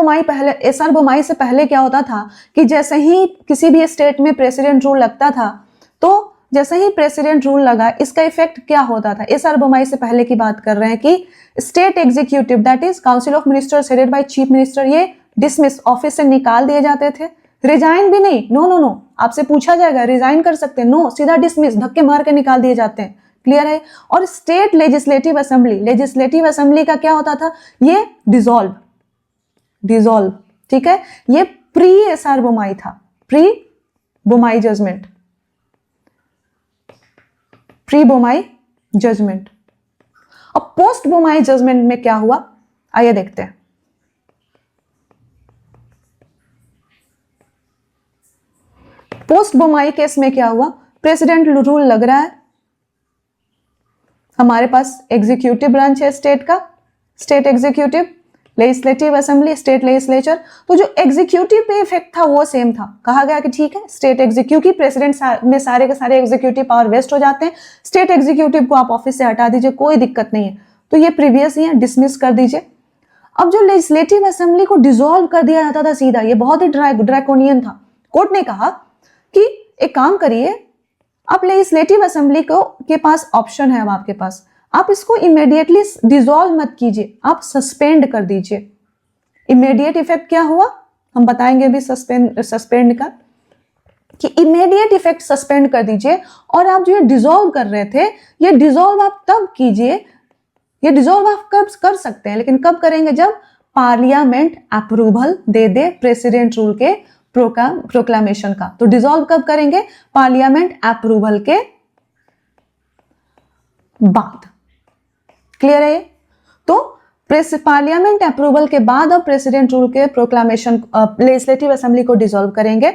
बोमाई से पहले क्या होता था कि जैसे ही किसी भी स्टेट में प्रेसिडेंट रूल लगता था, तो जैसे ही प्रेसिडेंट रूल लगा, इसका इफेक्ट क्या होता था? एसआर बोमाई से पहले की बात कर रहे हैं कि state executive that is council of ministers headed by chief minister, ये डिसमिस, ऑफिस से निकाल दिए जाते थे। रिजाइन भी नहीं, नो, आपसे पूछा जाएगा रिजाइन कर सकते हैं, नो, सीधा डिसमिस, धक्के मार के निकाल दिए जाते हैं। क्लियर है? और स्टेट लेजिस्लेटिव असेंबली का क्या होता था? ये डिसॉल्व, ठीक है? ये प्री एसआर बोमाई था, प्री बोमाई जजमेंट। अब पोस्ट बोमाई जजमेंट में क्या हुआ, आइए देखते हैं। पोस्ट बोमाई केस में क्या हुआ, प्रेसिडेंट रूल लग रहा है, हमारे पास एग्जीक्यूटिव ब्रांच है स्टेट का, state executive, legislative assembly, state legislature. तो जो एग्जीक्यूटिव पे इफेक्ट था वो सेम था, कहा गया कि ठीक है स्टेट एग्जीक्यूटिव, प्रेसिडेंट में सारे के सारे एग्जीक्यूटिव पावर वेस्ट हो जाते हैं, स्टेट एग्जीक्यूटिव को आप ऑफिस से हटा दीजिए, कोई दिक्कत नहीं है। तो ये प्रीवियस ही है, डिसमिस कर दीजिए। अब जो लेजिस्लेटिव असेंबली को डिसॉल्व कर दिया जाता था सीधा, ये बहुत ही ड्रैकोनियन था। कोर्ट ने कहा कि एक काम करिए, आप लेजिस्लेटिव असेंबली को के पास ऑप्शन है, अब आपके पास, आप इसको इमीडिएटली डिसॉल्व मत कीजिए, आप सस्पेंड कर दीजिए। इमीडिएट इफेक्ट क्या हुआ हम बताएंगे भी सस्पेंड का, कि इमीडिएट इफेक्ट सस्पेंड कर दीजिए। और आप जो ये डिसॉल्व कर रहे थे, ये डिसॉल्व आप तब कीजिए, ये डिसॉल्व आप कब कर सकते हैं, लेकिन कब करेंगे, जब पार्लियामेंट अप्रूवल दे दे प्रेसिडेंट रूल के प्रोक्लामेशन का। तो डिसॉल्व कब करेंगे, पार्लियामेंट अप्रूवल के बाद। क्लियर है ये? तो पार्लियामेंट अप्रूवल के बाद अब प्रेसिडेंट रूल के प्रोक्लामेशन लेजिस्लेटिव असेंबली को डिसॉल्व करेंगे।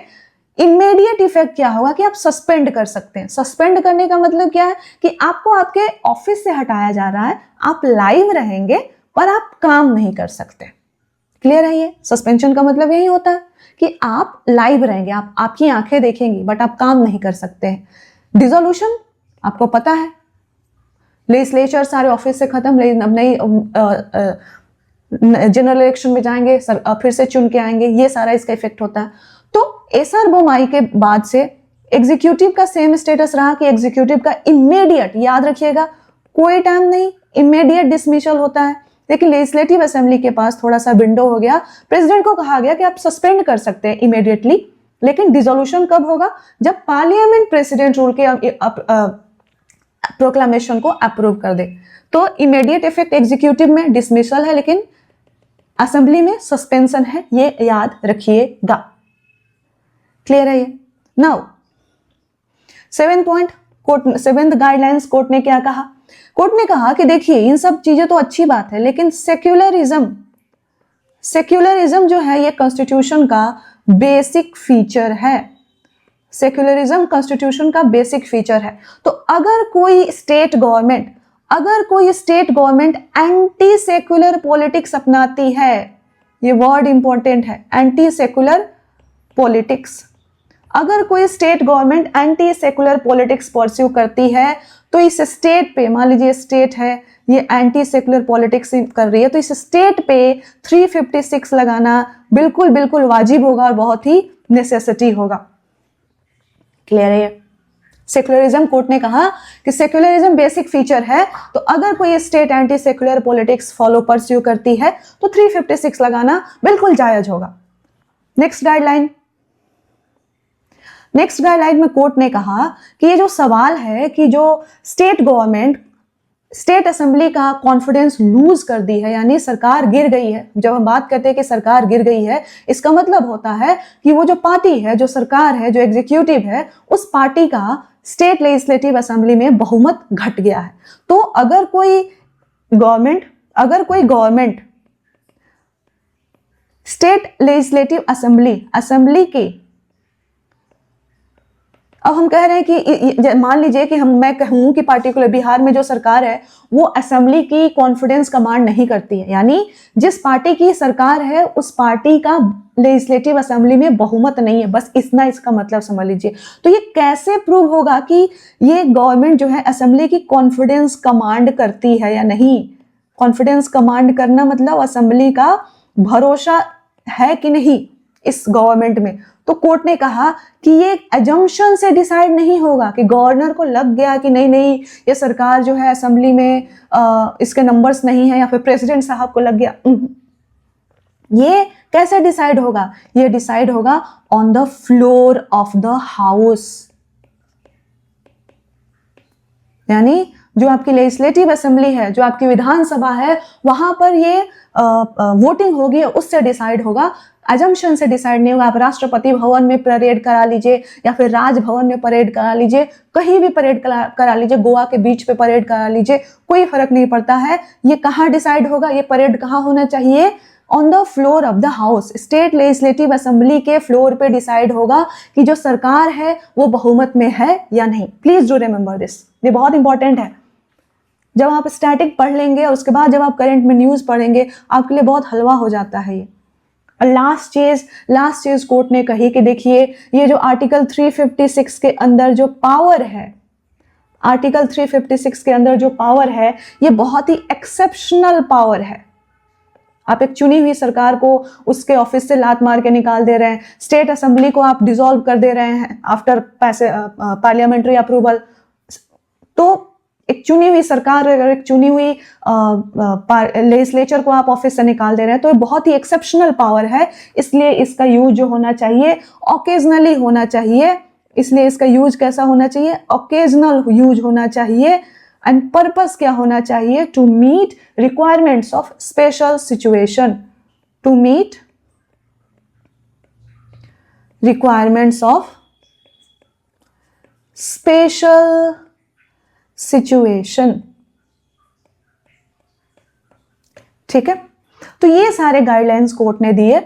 इमीडिएट इफेक्ट क्या होगा कि आप सस्पेंड कर सकते हैं। सस्पेंड करने का मतलब क्या है कि आपको आपके ऑफिस से हटाया जा रहा है, आप लाइव रहेंगे पर आप काम नहीं कर सकते। क्लियर है ये? सस्पेंशन का मतलब यही होता है कि आप लाइव रहेंगे, आप आपकी आंखें देखेंगी बट आप काम नहीं कर सकते हैं। डिसोल्यूशन आपको पता है, लेजिस्लेचर सारे ऑफिस से खत्म, अब नई जनरल इलेक्शन में जाएंगे, फिर से चुन के आएंगे, ये सारा इसका इफेक्ट होता है। तो एसआर बोमाई के बाद से एग्जीक्यूटिव का सेम स्टेटस रहा कि एग्जीक्यूटिव का इमीडिएट, याद रखिएगा, कोई टाइम नहीं, इमीडिएट डिसमिसल होता है। लेकिन लेजिस्लेटिव असेंबली के पास थोड़ा सा विंडो हो गया, प्रेसिडेंट को कहा गया कि आप सस्पेंड कर सकते हैं इमीडिएटली, लेकिन डिसोल्यूशन कब होगा, जब पार्लियामेंट प्रेसिडेंट रूल के प्रोक्लामेशन को अप्रूव कर दे। तो इमीडिएट इफेक्ट एग्जीक्यूटिव में डिसमिसल है, लेकिन असेंबली में सस्पेंशन है, ये याद रखिएगा। क्लियर है ये? Now 7th point, court 7th guidelines, court ने क्या कहा, कोर्ट ने कहा कि देखिए इन सब चीजें तो अच्छी बात है, लेकिन सेक्युलरिज्म जो है ये कॉन्स्टिट्यूशन का बेसिक फीचर है। सेक्युलरिज्म कॉन्स्टिट्यूशन का बेसिक फीचर है। तो अगर कोई state government anti secular politics अपनाती है, ये वर्ड इंपॉर्टेंट है, एंटी सेक्युलर पॉलिटिक्स, अगर कोई state government anti secular politics pursue करती है, तो इस स्टेट पे, मान लीजिए स्टेट है ये एंटी सेक्युलर पॉलिटिक्स कर रही है, तो इस स्टेट पे 356 लगाना बिल्कुल बिल्कुल वाजिब होगा और बहुत ही नेसेसिटी होगा। क्लियर है? सेक्युलरिज्म, कोर्ट ने कहा कि सेक्युलरिज्म बेसिक फीचर है, तो अगर कोई state anti secular politics follow pursue करती है तो 356 लगाना बिल्कुल जायज होगा। नेक्स्ट गाइडलाइन में कोर्ट ने कहा कि ये जो सवाल है कि जो स्टेट गवर्नमेंट स्टेट असेंबली का कॉन्फिडेंस लूज कर दी है, यानी सरकार गिर गई है। जब हम बात करते हैं कि सरकार गिर गई है, इसका मतलब होता है कि वो जो पार्टी है, जो सरकार है, जो एग्जीक्यूटिव है, उस पार्टी का स्टेट लेजिस्लेटिव असेंबली में बहुमत घट गया है। तो अगर कोई गवर्नमेंट स्टेट लेजिस्लेटिव असेंबली के, अब हम कह रहे हैं कि मान लीजिए कि मैं कहूं कि पार्टिकुलर बिहार में जो सरकार है वो असेंबली की कॉन्फिडेंस कमांड नहीं करती है, यानी जिस पार्टी की सरकार है उस पार्टी का लेजिस्लेटिव असेंबली में बहुमत नहीं है, बस इतना इसका मतलब समझ लीजिए। तो ये कैसे प्रूव होगा कि ये गवर्नमेंट जो है असेंबली की कॉन्फिडेंस कमांड करती है या नहीं? कॉन्फिडेंस कमांड करना मतलब असेंबली का भरोसा है कि नहीं इस गवर्नमेंट में। तो कोर्ट ने कहा कि ये एजम्पशन से डिसाइड नहीं होगा कि गवर्नर को लग गया कि नहीं ये सरकार जो है असेंबली में इसके नंबर्स नहीं है, या फिर प्रेसिडेंट साहब को लग गया। ये कैसे डिसाइड होगा? ये डिसाइड होगा on the floor of the house, यानी जो आपकी लेजिस्लेटिव असेंबली है, जो आपकी विधानसभा है, वहां पर ये वोटिंग होगी, उससे डिसाइड होगा एजम्पशन से डिसाइड नहीं होगा। आप राष्ट्रपति भवन में परेड करा लीजिए या फिर राजभवन में परेड करा लीजिए, कहीं भी परेड करा लीजिए, गोवा के बीच पे परेड करा लीजिए, कोई फर्क नहीं पड़ता है। ये कहाँ डिसाइड होगा, ये परेड कहाँ होना चाहिए? On the floor of the house, state legislative assembly के फ्लोर पे डिसाइड होगा कि जो सरकार है वो बहुमत में है या नहीं। प्लीज डू रिमेंबर दिस, ये बहुत इंपॉर्टेंट है। जब आप स्टैटिक पढ़ लेंगे और उसके बाद जब आप करंट में न्यूज पढ़ेंगे, आपके लिए बहुत हलवा हो जाता है ये। और लास्ट चीज कोर्ट ने कही कि देखिए, ये जो आर्टिकल 356 के अंदर जो पावर है, आर्टिकल 356 के अंदर जो पावर है, ये बहुत ही एक्सेप्शनल पावर है। आप एक चुनी हुई सरकार को उसके ऑफिस से लात मार के निकाल दे रहे हैं, स्टेट असेंबली को आप डिसॉल्व कर दे रहे हैं आफ्टर पार्लियामेंट्री अप्रूवल। तो एक चुनी हुई सरकार, अगर एक चुनी हुई लेजिस्लेचर को आप ऑफिस से निकाल दे रहे हैं, तो ये बहुत ही एक्सेप्शनल पावर है। इसलिए इसका यूज जो होना चाहिए ऑकेजनली होना चाहिए। इसलिए इसका यूज कैसा होना चाहिए? ऑकेजनल यूज होना चाहिए। एंड पर्पस क्या होना चाहिए? To meet requirements of special situation, to meet requirements of special situation. ठीक है, तो ये सारे गाइडलाइंस कोर्ट ने दिए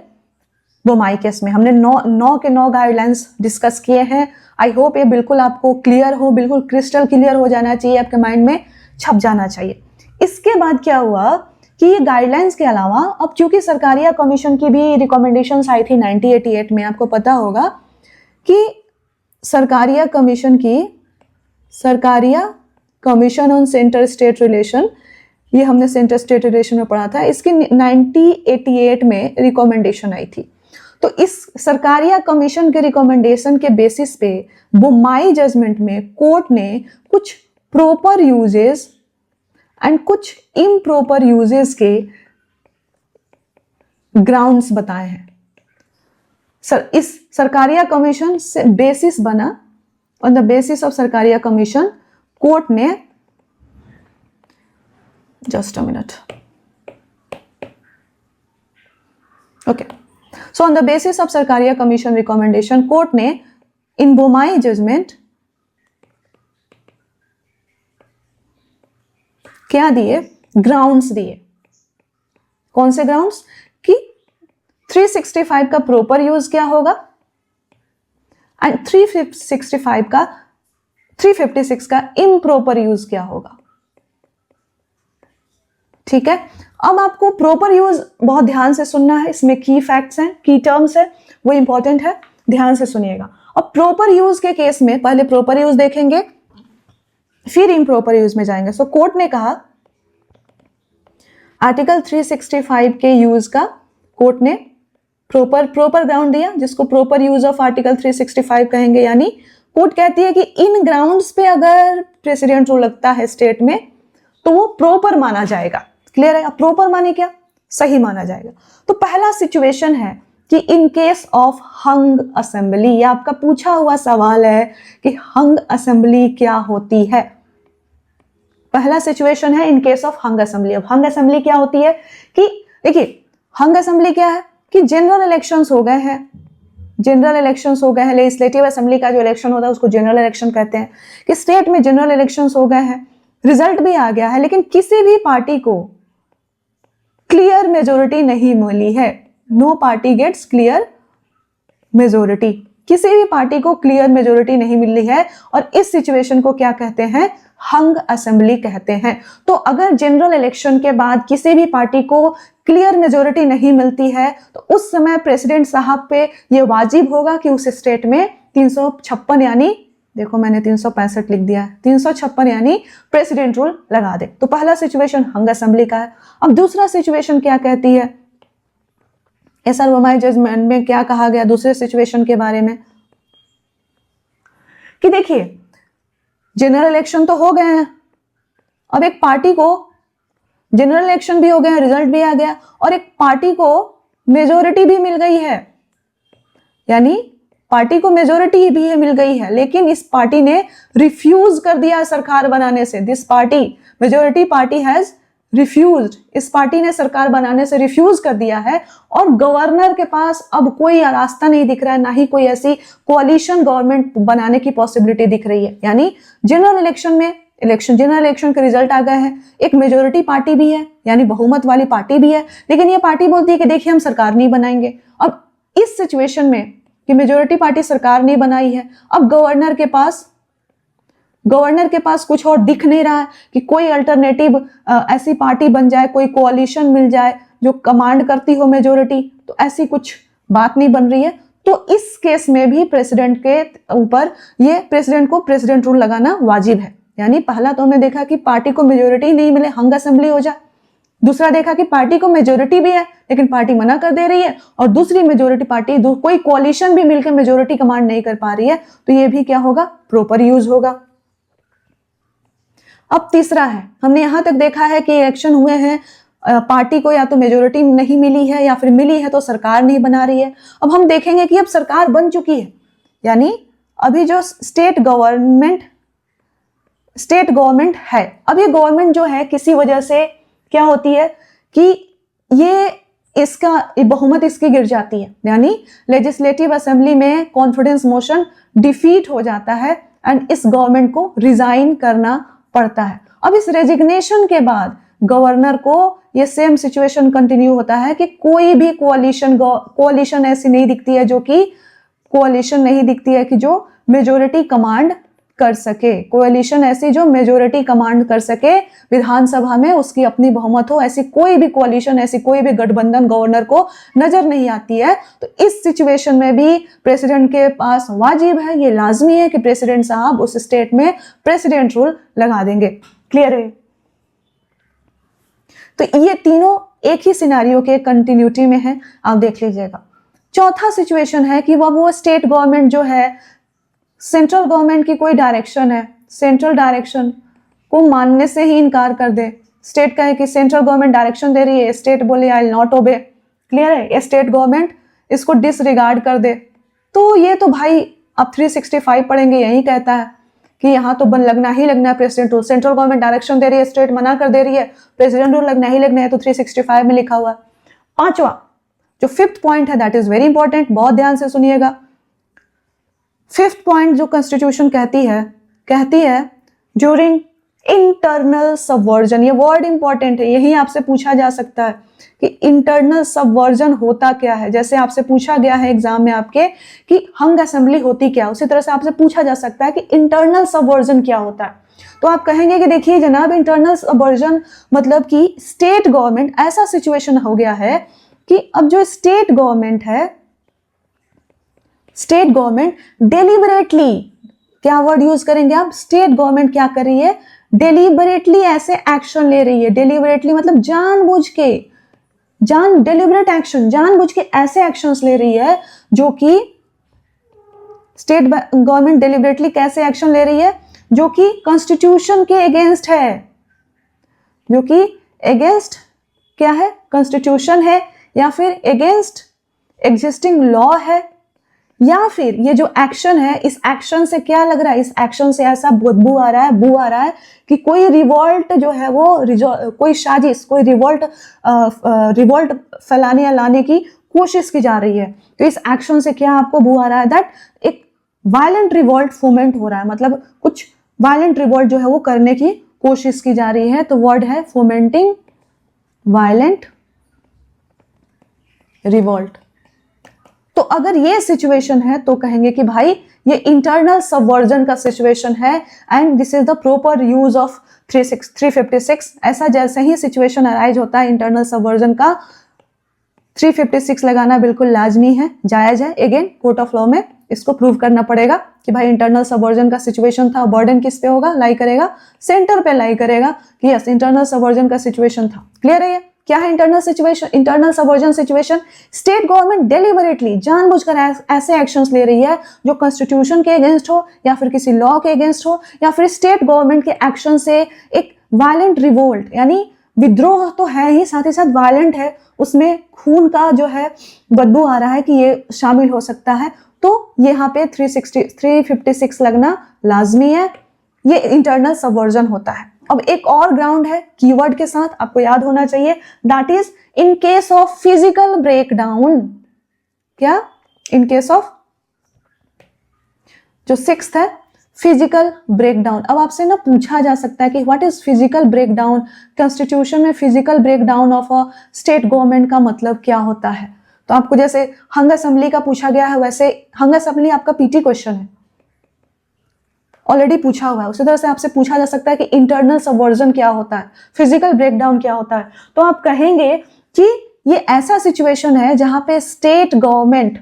बोमाई केस में। हमने 9 गाइडलाइंस डिस्कस किए हैं। आई होप ये बिल्कुल आपको क्लियर हो, बिल्कुल क्रिस्टल क्लियर हो जाना चाहिए, आपके माइंड में छप जाना चाहिए। इसके बाद क्या हुआ कि ये गाइडलाइंस के अलावा अब चूंकि सरकारिया कमीशन की भी रिकमेंडेशंस आई थी 1988 में, आपको पता होगा कि Sarkaria commission on centre state relation, ये हमने सेंटर स्टेट रिलेशन में पढ़ा था, इसकी 1988 में रिकमेंडेशन आई थी। तो इस सरकारिया कमीशन के रिकमेंडेशन के बेसिस पे बोमाई जजमेंट में कोर्ट ने कुछ प्रॉपर यूजेस एंड कुछ इम्प्रॉपर यूजेस के ग्राउंड्स बताए हैं। इस सरकारिया कमीशन से बेसिस बना, on the basis of Sarkaria commission court ने, just a minute, okay, so on the basis of Sarkaria commission recommendation court ने इन बोमाई जजमेंट क्या दिए? ग्राउंड्स दिए। कौन से ग्राउंड्स? कि 365 का प्रॉपर यूज क्या होगा एंड 356 का इम्प्रॉपर यूज क्या होगा। ठीक है, अब आपको प्रॉपर यूज बहुत ध्यान से सुनना है। इसमें की फैक्ट्स हैं, की टर्म्स है, वो इंपॉर्टेंट है, ध्यान से सुनिएगा। अब प्रॉपर यूज के केस में पहले प्रॉपर यूज देखेंगे, फिर इम्प्रॉपर यूज में जाएंगे। सो कोर्ट ने कहा आर्टिकल 365 के यूज का कोर्ट ने प्रॉपर ग्राउंड दिया, जिसको प्रॉपर यूज ऑफ आर्टिकल 365 कहेंगे। यानी कोर्ट कहती है कि इन ग्राउंड्स पे अगर प्रेसिडेंट रूल लगता है स्टेट में तो वो प्रॉपर माना जाएगा। क्लियर है? प्रॉपर माने क्या? सही माना जाएगा। तो पहला सिचुएशन है कि इन केस ऑफ हंग असेंबली, ये आपका पूछा हुआ सवाल है कि हंग असेंबली क्या होती है। पहला सिचुएशन है इन केस ऑफ हंग असेंबली। अब हंग असेंबली क्या होती है कि देखिए, हंग असेंबली क्या है कि जनरल इलेक्शंस हो गए हैं, लेजिस्लेटिव असेंबली का जो इलेक्शन होता है उसको जनरल इलेक्शन कहते हैं, कि स्टेट में जनरल इलेक्शंस हो गए हैं, रिजल्ट भी आ गया है, लेकिन किसी भी पार्टी को क्लियर मेजोरिटी नहीं मिली है। No party gets clear majority, किसी भी पार्टी को क्लियर मेजोरिटी नहीं मिली है, और इस सिचुएशन को क्या कहते हैं? हंग असेंबली कहते हैं। तो अगर जनरल इलेक्शन के बाद किसी भी पार्टी को क्लियर मेजोरिटी नहीं मिलती है तो उस समय प्रेसिडेंट साहब पे ये वाजिब होगा कि उस स्टेट में 356 यानी, देखो मैंने 365 लिख दिया है, 356 यानी प्रेसिडेंट रूल लगा दे। तो पहला सिचुएशन हंग असेंबली का है। अब दूसरा सिचुएशन क्या कहती है? एसआर बोमाई जजमेंट में क्या कहा गया दूसरे सिचुएशन के बारे में? कि देखिए, जनरल इलेक्शन तो हो गए हैं, अब एक पार्टी को जनरल इलेक्शन भी हो गया, रिजल्ट भी आ गया, और एक पार्टी को मेजोरिटी भी मिल गई है, यानी पार्टी को मेजोरिटी भी मिल गई है, लेकिन इस पार्टी ने रिफ्यूज कर दिया सरकार बनाने से। This party, majority party has refused, इस पार्टी ने सरकार बनाने से रिफ्यूज कर दिया है और गवर्नर के पास अब कोई रास्ता नहीं दिख रहा है, ना ही कोई ऐसी कोalition गवर्नमेंट बनाने की पॉसिबिलिटी दिख रही है। यानी जनरल इलेक्शन के रिजल्ट आ गए हैं, एक मेजोरिटी पार्टी भी है यानी बहुमत वाली पार्टी भी है, लेकिन ये पार्टी बोलती है कि देखिए हम सरकार नहीं बनाएंगे। अब इस सिचुएशन में कि मेजोरिटी पार्टी सरकार नहीं बनाई है, अब गवर्नर के पास कुछ और दिख नहीं रहा है कि कोई अल्टरनेटिव ऐसी पार्टी बन जाए, कोई कोalition मिल जाए जो कमांड करती हो मेजोरिटी, तो ऐसी कुछ बात नहीं बन रही है। तो इस केस में भी प्रेसिडेंट के ऊपर ये प्रेसिडेंट को प्रेसिडेंट रूल लगाना वाजिब है। यानी पहला तो हमने देखा कि पार्टी को मेजोरिटी नहीं मिले, हंग असेंबली हो जाए। दूसरा देखा कि पार्टी को मेजोरिटी भी है लेकिन पार्टी मना कर दे रही है, और दूसरी मेजोरिटी पार्टी कोई कोalition भी मिलकर मेजोरिटी कमांड नहीं कर पा रही है, तो ये भी क्या होगा, प्रॉपर यूज होगा। अब तीसरा है, हमने यहां तक देखा है कि इलेक्शन हुए हैं, पार्टी को या तो मेजोरिटी नहीं मिली है या फिर मिली है तो सरकार नहीं बना रही है। अब हम देखेंगे कि अब सरकार बन चुकी है, यानी अभी जो स्टेट गवर्नमेंट है, अब ये गवर्नमेंट जो है किसी वजह से क्या होती है कि ये बहुमत इसकी गिर जाती है, यानी लेजिस्लेटिव असेंबली में कॉन्फिडेंस मोशन डिफीट हो जाता है एंड इस गवर्नमेंट को रिजाइन करना पड़ता है। अब इस रेजिग्नेशन के बाद गवर्नर को ये सेम सिचुएशन कंटिन्यू होता है कि कोई भी कोalition ऐसी नहीं दिखती है जो मेजोरिटी कमांड कर सके, कोalition ऐसी जो मेजोरिटी कमांड कर सके विधानसभा में, उसकी अपनी बहुमत हो, ऐसी कोई भी कोalition, ऐसी कोई भी गठबंधन गवर्नर को नजर नहीं आती है। तो इस सिचुएशन में भी प्रेसिडेंट के पास वाजिब है, ये लाजमी है कि प्रेसिडेंट साहब उस स्टेट में प्रेसिडेंट रूल लगा देंगे। क्लियर है? तो ये तीनों एक ही सिनेरियो के कंटिन्यूटी में है, आप देख लीजिएगा। चौथा सिचुएशन है कि वो स्टेट गवर्नमेंट जो है, सेंट्रल गवर्नमेंट की कोई डायरेक्शन है, सेंट्रल डायरेक्शन को मानने से ही इनकार कर दे। स्टेट कहे कि सेंट्रल गवर्नमेंट डायरेक्शन दे रही है, स्टेट बोले I will not obey. Clear है? स्टेट गवर्नमेंट इसको डिसरिगार्ड कर दे, तो ये तो भाई अब 365 पढ़ेंगे यही कहता है कि यहाँ तो लगना ही लगना है president rule. Central government direction दे रही है, स्टेट मना कर दे रही है, प्रेसिडेंट रूल लगना ही लगना है, तो 365 में लिखा हुआ है। पांचवा जो फिफ्थ पॉइंट है, दैट इज वेरी इंपॉर्टेंट, बहुत ध्यान से सुनिएगा। फिफ्थ पॉइंट जो कॉन्स्टिट्यूशन कहती है ड्यूरिंग इंटरनल सबवर्जन, ये वर्ड इंपॉर्टेंट है, यही आपसे पूछा जा सकता है कि इंटरनल सबवर्जन होता क्या है। जैसे आपसे पूछा गया है एग्जाम में आपके कि हंग असेंबली होती क्या, उसी तरह से आपसे पूछा जा सकता है कि इंटरनल सबवर्जन क्या होता है। तो आप कहेंगे कि देखिए जनाब, इंटरनल सबवर्जन मतलब कि स्टेट गवर्नमेंट, ऐसा सिचुएशन हो गया है कि अब जो स्टेट गवर्नमेंट डेलिबरेटली, क्या वर्ड यूज करेंगे आप, स्टेट गवर्नमेंट क्या कर रही है, डेलिबरेटली ऐसे एक्शन ले रही है। डेलिबरेटली मतलब डेलिबरेट एक्शन, जानबूझ के ऐसे एक्शंस ले रही है जो कि स्टेट गवर्नमेंट डेलिबरेटली कैसे एक्शन ले रही है, जो कि कॉन्स्टिट्यूशन के अगेंस्ट है, जो कि अगेंस्ट क्या है, कॉन्स्टिट्यूशन है, या फिर अगेंस्ट एग्जिस्टिंग लॉ है, या फिर ये जो एक्शन है, इस एक्शन से क्या लग रहा है, इस एक्शन से ऐसा बू आ रहा है कि कोई रिवॉल्ट जो है वो कोई साजिश, कोई रिवॉल्ट फैलाने या लाने की कोशिश की जा रही है। तो इस एक्शन से क्या आपको बू आ रहा है, दैट एक वायलेंट रिवॉल्ट फोमेंट हो रहा है, मतलब कुछ वायलेंट रिवॉल्ट जो है वो करने की कोशिश की जा रही है। तो वर्ड है फोमेंटिंग वायलेंट रिवॉल्ट। तो अगर ये सिचुएशन है तो कहेंगे कि भाई ये इंटरनल सबवर्जन का सिचुएशन है and this is the proper use of 356। ऐसा जैसे ही सिचुएशन अराइज होता है इंटरनल सबवर्जन का, 356 लगाना बिल्कुल लाजमी है, जायज है। अगेन कोर्ट ऑफ लॉ में इसको प्रूव करना पड़ेगा कि भाई इंटरनल सबवर्जन का सिचुएशन था। बर्डन किस पे होगा, लाई करेगा, सेंटर पे लाई करेगा कि यस इंटरनल सबवर्जन का सिचुएशन था। क्लियर है? ये क्या है internal subversion situation, state government deliberately जानबूझकर ऐसे एक्शंस ले रही है जो कॉन्स्टिट्यूशन के अगेंस्ट हो, या फिर किसी लॉ के अगेंस्ट हो, या फिर स्टेट गवर्नमेंट के एक्शन से एक वायलेंट रिवोल्ट, यानी विद्रोह तो है ही, साथ ही साथ वायलेंट है, उसमें खून का जो है बदबू आ रहा है कि ये शामिल हो सकता है। तो यहाँ पे 356 लगना लाजमी है, ये इंटरनल सबवर्जन होता है। अब एक और ग्राउंड है कीवर्ड के साथ, आपको याद होना चाहिए, that is in case of physical breakdown. क्या? इन केस ऑफ, जो सिक्स्थ है, फिजिकल ब्रेकडाउन। अब आपसे ना पूछा जा सकता है कि what is physical breakdown, constitution में physical breakdown of a state government का मतलब क्या होता है। तो आपको जैसे हंग असेंबली का पूछा गया है, वैसे हंग असेंबली आपका पीटी क्वेश्चन है, ऑलरेडी पूछा हुआ है। उसी तरह से आपसे पूछा जा सकता है कि इंटरनल सबवर्जन क्या होता है, फिजिकल ब्रेकडाउन क्या होता है। तो आप कहेंगे कि ये ऐसा सिचुएशन है जहां पे स्टेट गवर्नमेंट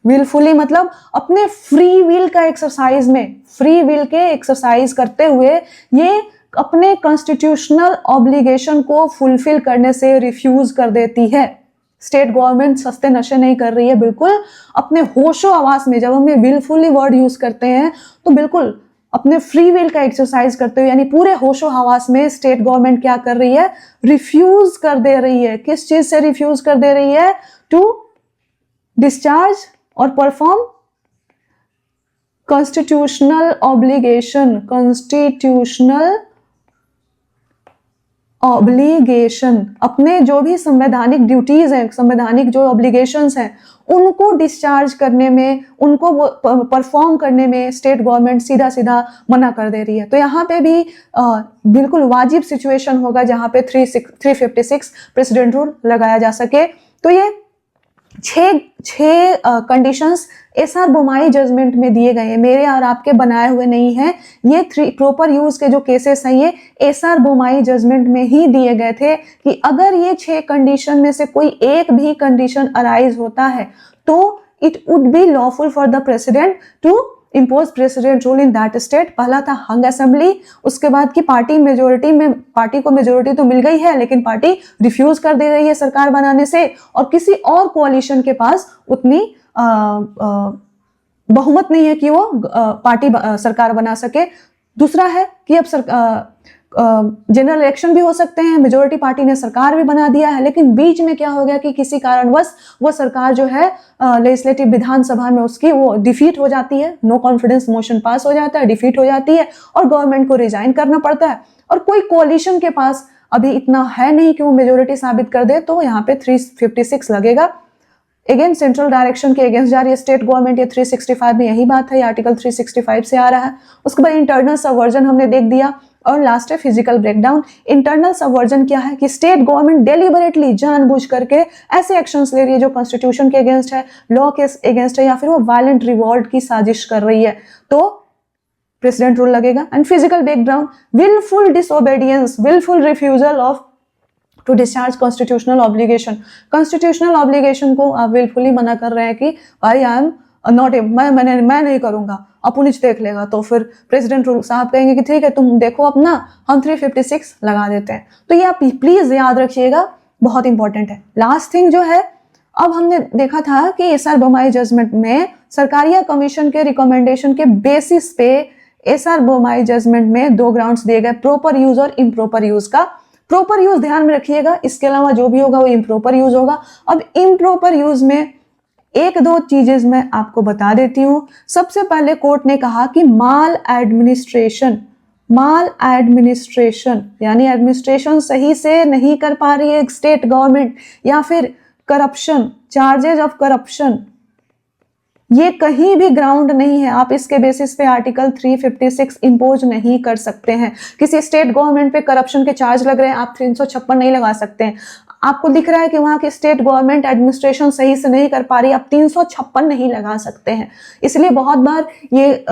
विलफुली मतलब अपने फ्री विल का एक्सरसाइज में, फ्री विल के एक्सरसाइज करते हुए ये अपने कॉन्स्टिट्यूशनल ऑब्लिगेशन को फुलफिल करने से रिफ्यूज कर देती है। स्टेट गवर्नमेंट सस्ते नशे नहीं कर रही है, बिल्कुल अपने होशो हवास में, जब हम विलफुली वर्ड यूज करते हैं तो बिल्कुल अपने फ्री विल का एक्सरसाइज करते हुए, यानी पूरे होशो हवास में स्टेट गवर्नमेंट क्या कर रही है, रिफ्यूज कर दे रही है। किस चीज से रिफ्यूज कर दे रही है? टू डिस्चार्ज और परफॉर्म कॉन्स्टिट्यूशनल ऑब्लिगेशन, अपने जो भी संवैधानिक ड्यूटीज हैं, संवैधानिक जो ऑब्लिगेशंस हैं, उनको डिस्चार्ज करने में, उनको परफॉर्म करने में स्टेट गवर्नमेंट सीधा सीधा मना कर दे रही है। तो यहाँ पे भी बिल्कुल वाजिब सिचुएशन होगा जहाँ पे 356 प्रेसिडेंट रूल लगाया जा सके। तो ये छह कंडीशंस एसआर बोमाई जजमेंट में दिए गए हैं, मेरे और आपके बनाए हुए नहीं हैं। ये प्रॉपर यूज के जो केसेस हैं ये एसआर बोमाई जजमेंट में ही दिए गए थे कि अगर ये 6 कंडीशन में से कोई एक भी कंडीशन अराइज होता है तो it would be lawful for the president to impose president rule in that state. पहला था हंग असेंबली, उसके बाद की पार्टी को मेजोरिटी तो मिल गई है लेकिन पार्टी रिफ्यूज कर दे रही है सरकार बनाने से, और किसी और कोalition के पास उतनी बहुमत नहीं है कि वो पार्टी सरकार बना सके। दूसरा है कि अब जनरल इलेक्शन भी हो सकते हैं, मेजोरिटी पार्टी ने सरकार भी बना दिया है, लेकिन बीच में क्या हो गया कि किसी कारणवश वो सरकार जो है लेजिस्लेटिव विधानसभा में उसकी वो डिफीट हो जाती है, नो कॉन्फिडेंस मोशन पास हो जाता है, डिफीट हो जाती है और गवर्नमेंट को रिजाइन करना पड़ता है। और कोई कोalition के पास अभी इतना है नहीं कि वो मेजोरिटी साबित कर दे, तो यहाँ पे 356 लगेगा। अगेन सेंट्रल डायरेक्शन के अगेंस्ट जा रही है स्टेट गवर्नमेंट, ये 365 में यही बात है, ये आर्टिकल 365 से आ रहा है। उसके बाद इंटरनल सबवर्जन हमने देख दिया, और लास्ट है फिजिकल ब्रेकडाउन। इंटरनल सबवर्जन क्या है कि स्टेट गवर्नमेंट डेलिबरेटली, जानबूझ करके ऐसे एक्शंस ले रही है जो कॉन्स्टिट्यूशन के अगेंस्ट है, लॉ के अगेंस्ट है, या फिर वो वायलेंट रिवॉल्ट की साजिश कर रही है, तो प्रेसिडेंट रूल लगेगा। And physical breakdown, wilful disobedience, wilful refusal of to discharge constitutional obligation. Constitutional obligation को आप विलफुली मना कर रहे हैं कि भाई आई एम नॉट, मैं नहीं करूंगा, अपुनिच देख लेगा। तो फिर प्रेसिडेंट रूल साहब कहेंगे कि ठीक है तुम देखो अपना, हम 356 लगा देते हैं। तो ये आप प्लीज याद रखिएगा, बहुत इंपॉर्टेंट है। लास्ट थिंग जो है, अब हमने देखा था कि एसआर बोमाई जजमेंट में सरकारिया कमीशन के रिकमेंडेशन के बेसिस पे एसआर बोमाई जजमेंट में 2 ग्राउंड्स दिए गए, प्रॉपर यूज और इम्प्रॉपर यूज का। प्रॉपर यूज ध्यान में रखिएगा, इसके अलावा जो भी होगा वो इम्प्रॉपर यूज होगा। अब इम्प्रॉपर यूज में 1-2 चीजें मैं आपको बता देती हूं। सबसे पहले कोर्ट ने कहा कि माल एडमिनिस्ट्रेशन यानी एडमिनिस्ट्रेशन सही से नहीं कर पा रही है स्टेट गवर्नमेंट, या फिर करप्शन, चार्जेज ऑफ करप्शन, ये कहीं भी ग्राउंड नहीं है। आप इसके बेसिस पे आर्टिकल 356 इंपोज नहीं कर सकते हैं। किसी स्टेट गवर्नमेंट पे करप्शन के चार्ज लग रहे हैं, आप 356 नहीं लगा सकते हैं। आपको दिख रहा है कि वहां की स्टेट गवर्नमेंट एडमिनिस्ट्रेशन सही से नहीं कर पा रही, आप 356 नहीं लगा सकते हैं। इसलिए बहुत बार ये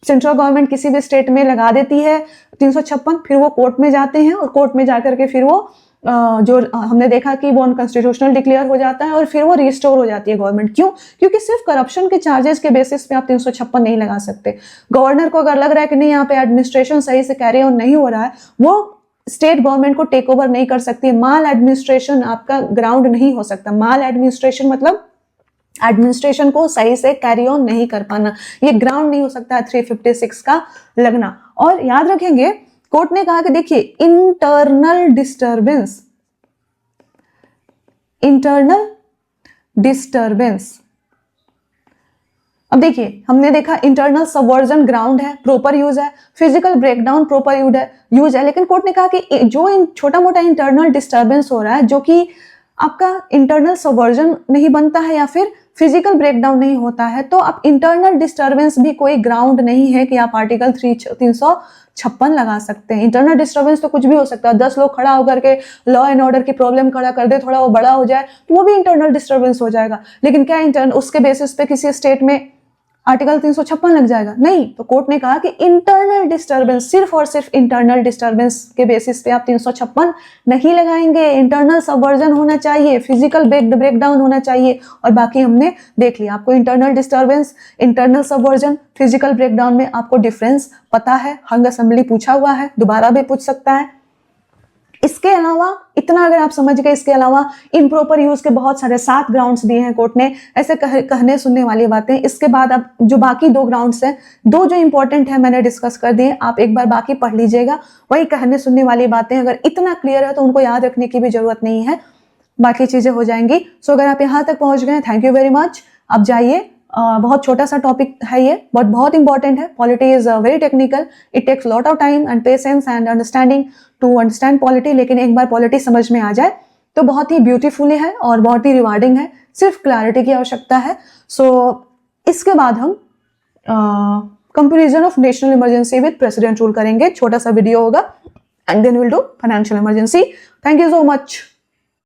सेंट्रल गवर्नमेंट किसी भी स्टेट में लगा देती है 356, फिर वो कोर्ट में जाते हैं और कोर्ट में जाकर के फिर वो जो हमने देखा कि वो अनकॉन्स्टिट्यूशनल डिक्लेयर हो जाता है और फिर वो रिस्टोर हो जाती है गवर्नमेंट। क्यों? क्योंकि सिर्फ करप्शन के चार्जेस के बेसिस पे आप 356 नहीं लगा सकते। गवर्नर को अगर लग रहा है कि नहीं यहाँ पे एडमिनिस्ट्रेशन सही से कैरी ऑन नहीं हो रहा है, वो स्टेट गवर्नमेंट को टेक ओवर नहीं कर सकती। माल एडमिनिस्ट्रेशन आपका ग्राउंड नहीं हो सकता। माल एडमिनिस्ट्रेशन मतलब एडमिनिस्ट्रेशन को सही से कैरी ऑन नहीं कर पाना, ये ग्राउंड नहीं हो सकता है 356 का लगना। और याद रखेंगे कोर्ट ने कहा कि देखिए इंटरनल डिस्टरबेंस अब देखिए, हमने देखा इंटरनल सबवर्जन ग्राउंड है, प्रॉपर यूज है, फिजिकल ब्रेकडाउन प्रॉपर यूज है, लेकिन कोर्ट ने कहा कि जो छोटा मोटा इंटरनल डिस्टर्बेंस हो रहा है, जो कि आपका इंटरनल सबवर्जन नहीं बनता है या फिर फिजिकल ब्रेकडाउन नहीं होता है, तो आप इंटरनल डिस्टर्बेंस भी कोई ग्राउंड नहीं है कि आप आर्टिकल 356 लगा सकते हैं। इंटरनल डिस्टर्बेंस तो कुछ भी हो सकता है, 10 लोग खड़ा होकर के लॉ एंड ऑर्डर की प्रॉब्लम खड़ा कर दे, थोड़ा वो बड़ा हो जाए तो वो भी इंटरनल डिस्टर्बेंस हो जाएगा। लेकिन क्या इंटरनल उसके बेसिस पे किसी स्टेट में आर्टिकल 356 लग जाएगा? नहीं। तो कोर्ट ने कहा कि इंटरनल डिस्टर्बेंस, सिर्फ और सिर्फ इंटरनल डिस्टर्बेंस के बेसिस पे आप 356 नहीं लगाएंगे। इंटरनल सबवर्जन होना चाहिए, फिजिकल ब्रेकडाउन होना चाहिए, और बाकी हमने देख लिया। आपको internal disturbance, internal subversion, physical breakdown में आपको डिफरेंस पता है। हंग असेंबली पूछा हुआ है, दोबारा भी पूछ सकता है। इसके अलावा इतना अगर आप समझ गए, इसके अलावा इम्प्रॉपर यूज के बहुत सारे 7 ग्राउंड्स दिए हैं कोर्ट ने, ऐसे कहने सुनने वाली बातें। इसके बाद अब जो बाकी 2 ग्राउंड्स हैं, 2 जो इंपॉर्टेंट है मैंने डिस्कस कर दिए, आप एक बार बाकी पढ़ लीजिएगा। वही कहने सुनने वाली बातें अगर इतना क्लियर है तो उनको याद रखने की भी जरूरत नहीं है, बाकी चीजें हो जाएंगी। सो अगर आप यहाँ तक पहुंच गए, थैंक यू वेरी मच। अब जाइए, बहुत छोटा सा टॉपिक है ये, बट बहुत इंपॉर्टेंट है। Polity is very technical, it takes lot of time and patience and understanding to understand polity, लेकिन एक बार पॉलिटी समझ में आ जाए तो बहुत ही ब्यूटीफुली है और बहुत ही रिवार्डिंग है। सिर्फ क्लैरिटी की आवश्यकता है। सो इसके बाद हम comparison of national emergency with president rule करेंगे। छोटा सा वीडियो होगा and then will do financial emergency. Thank you so much.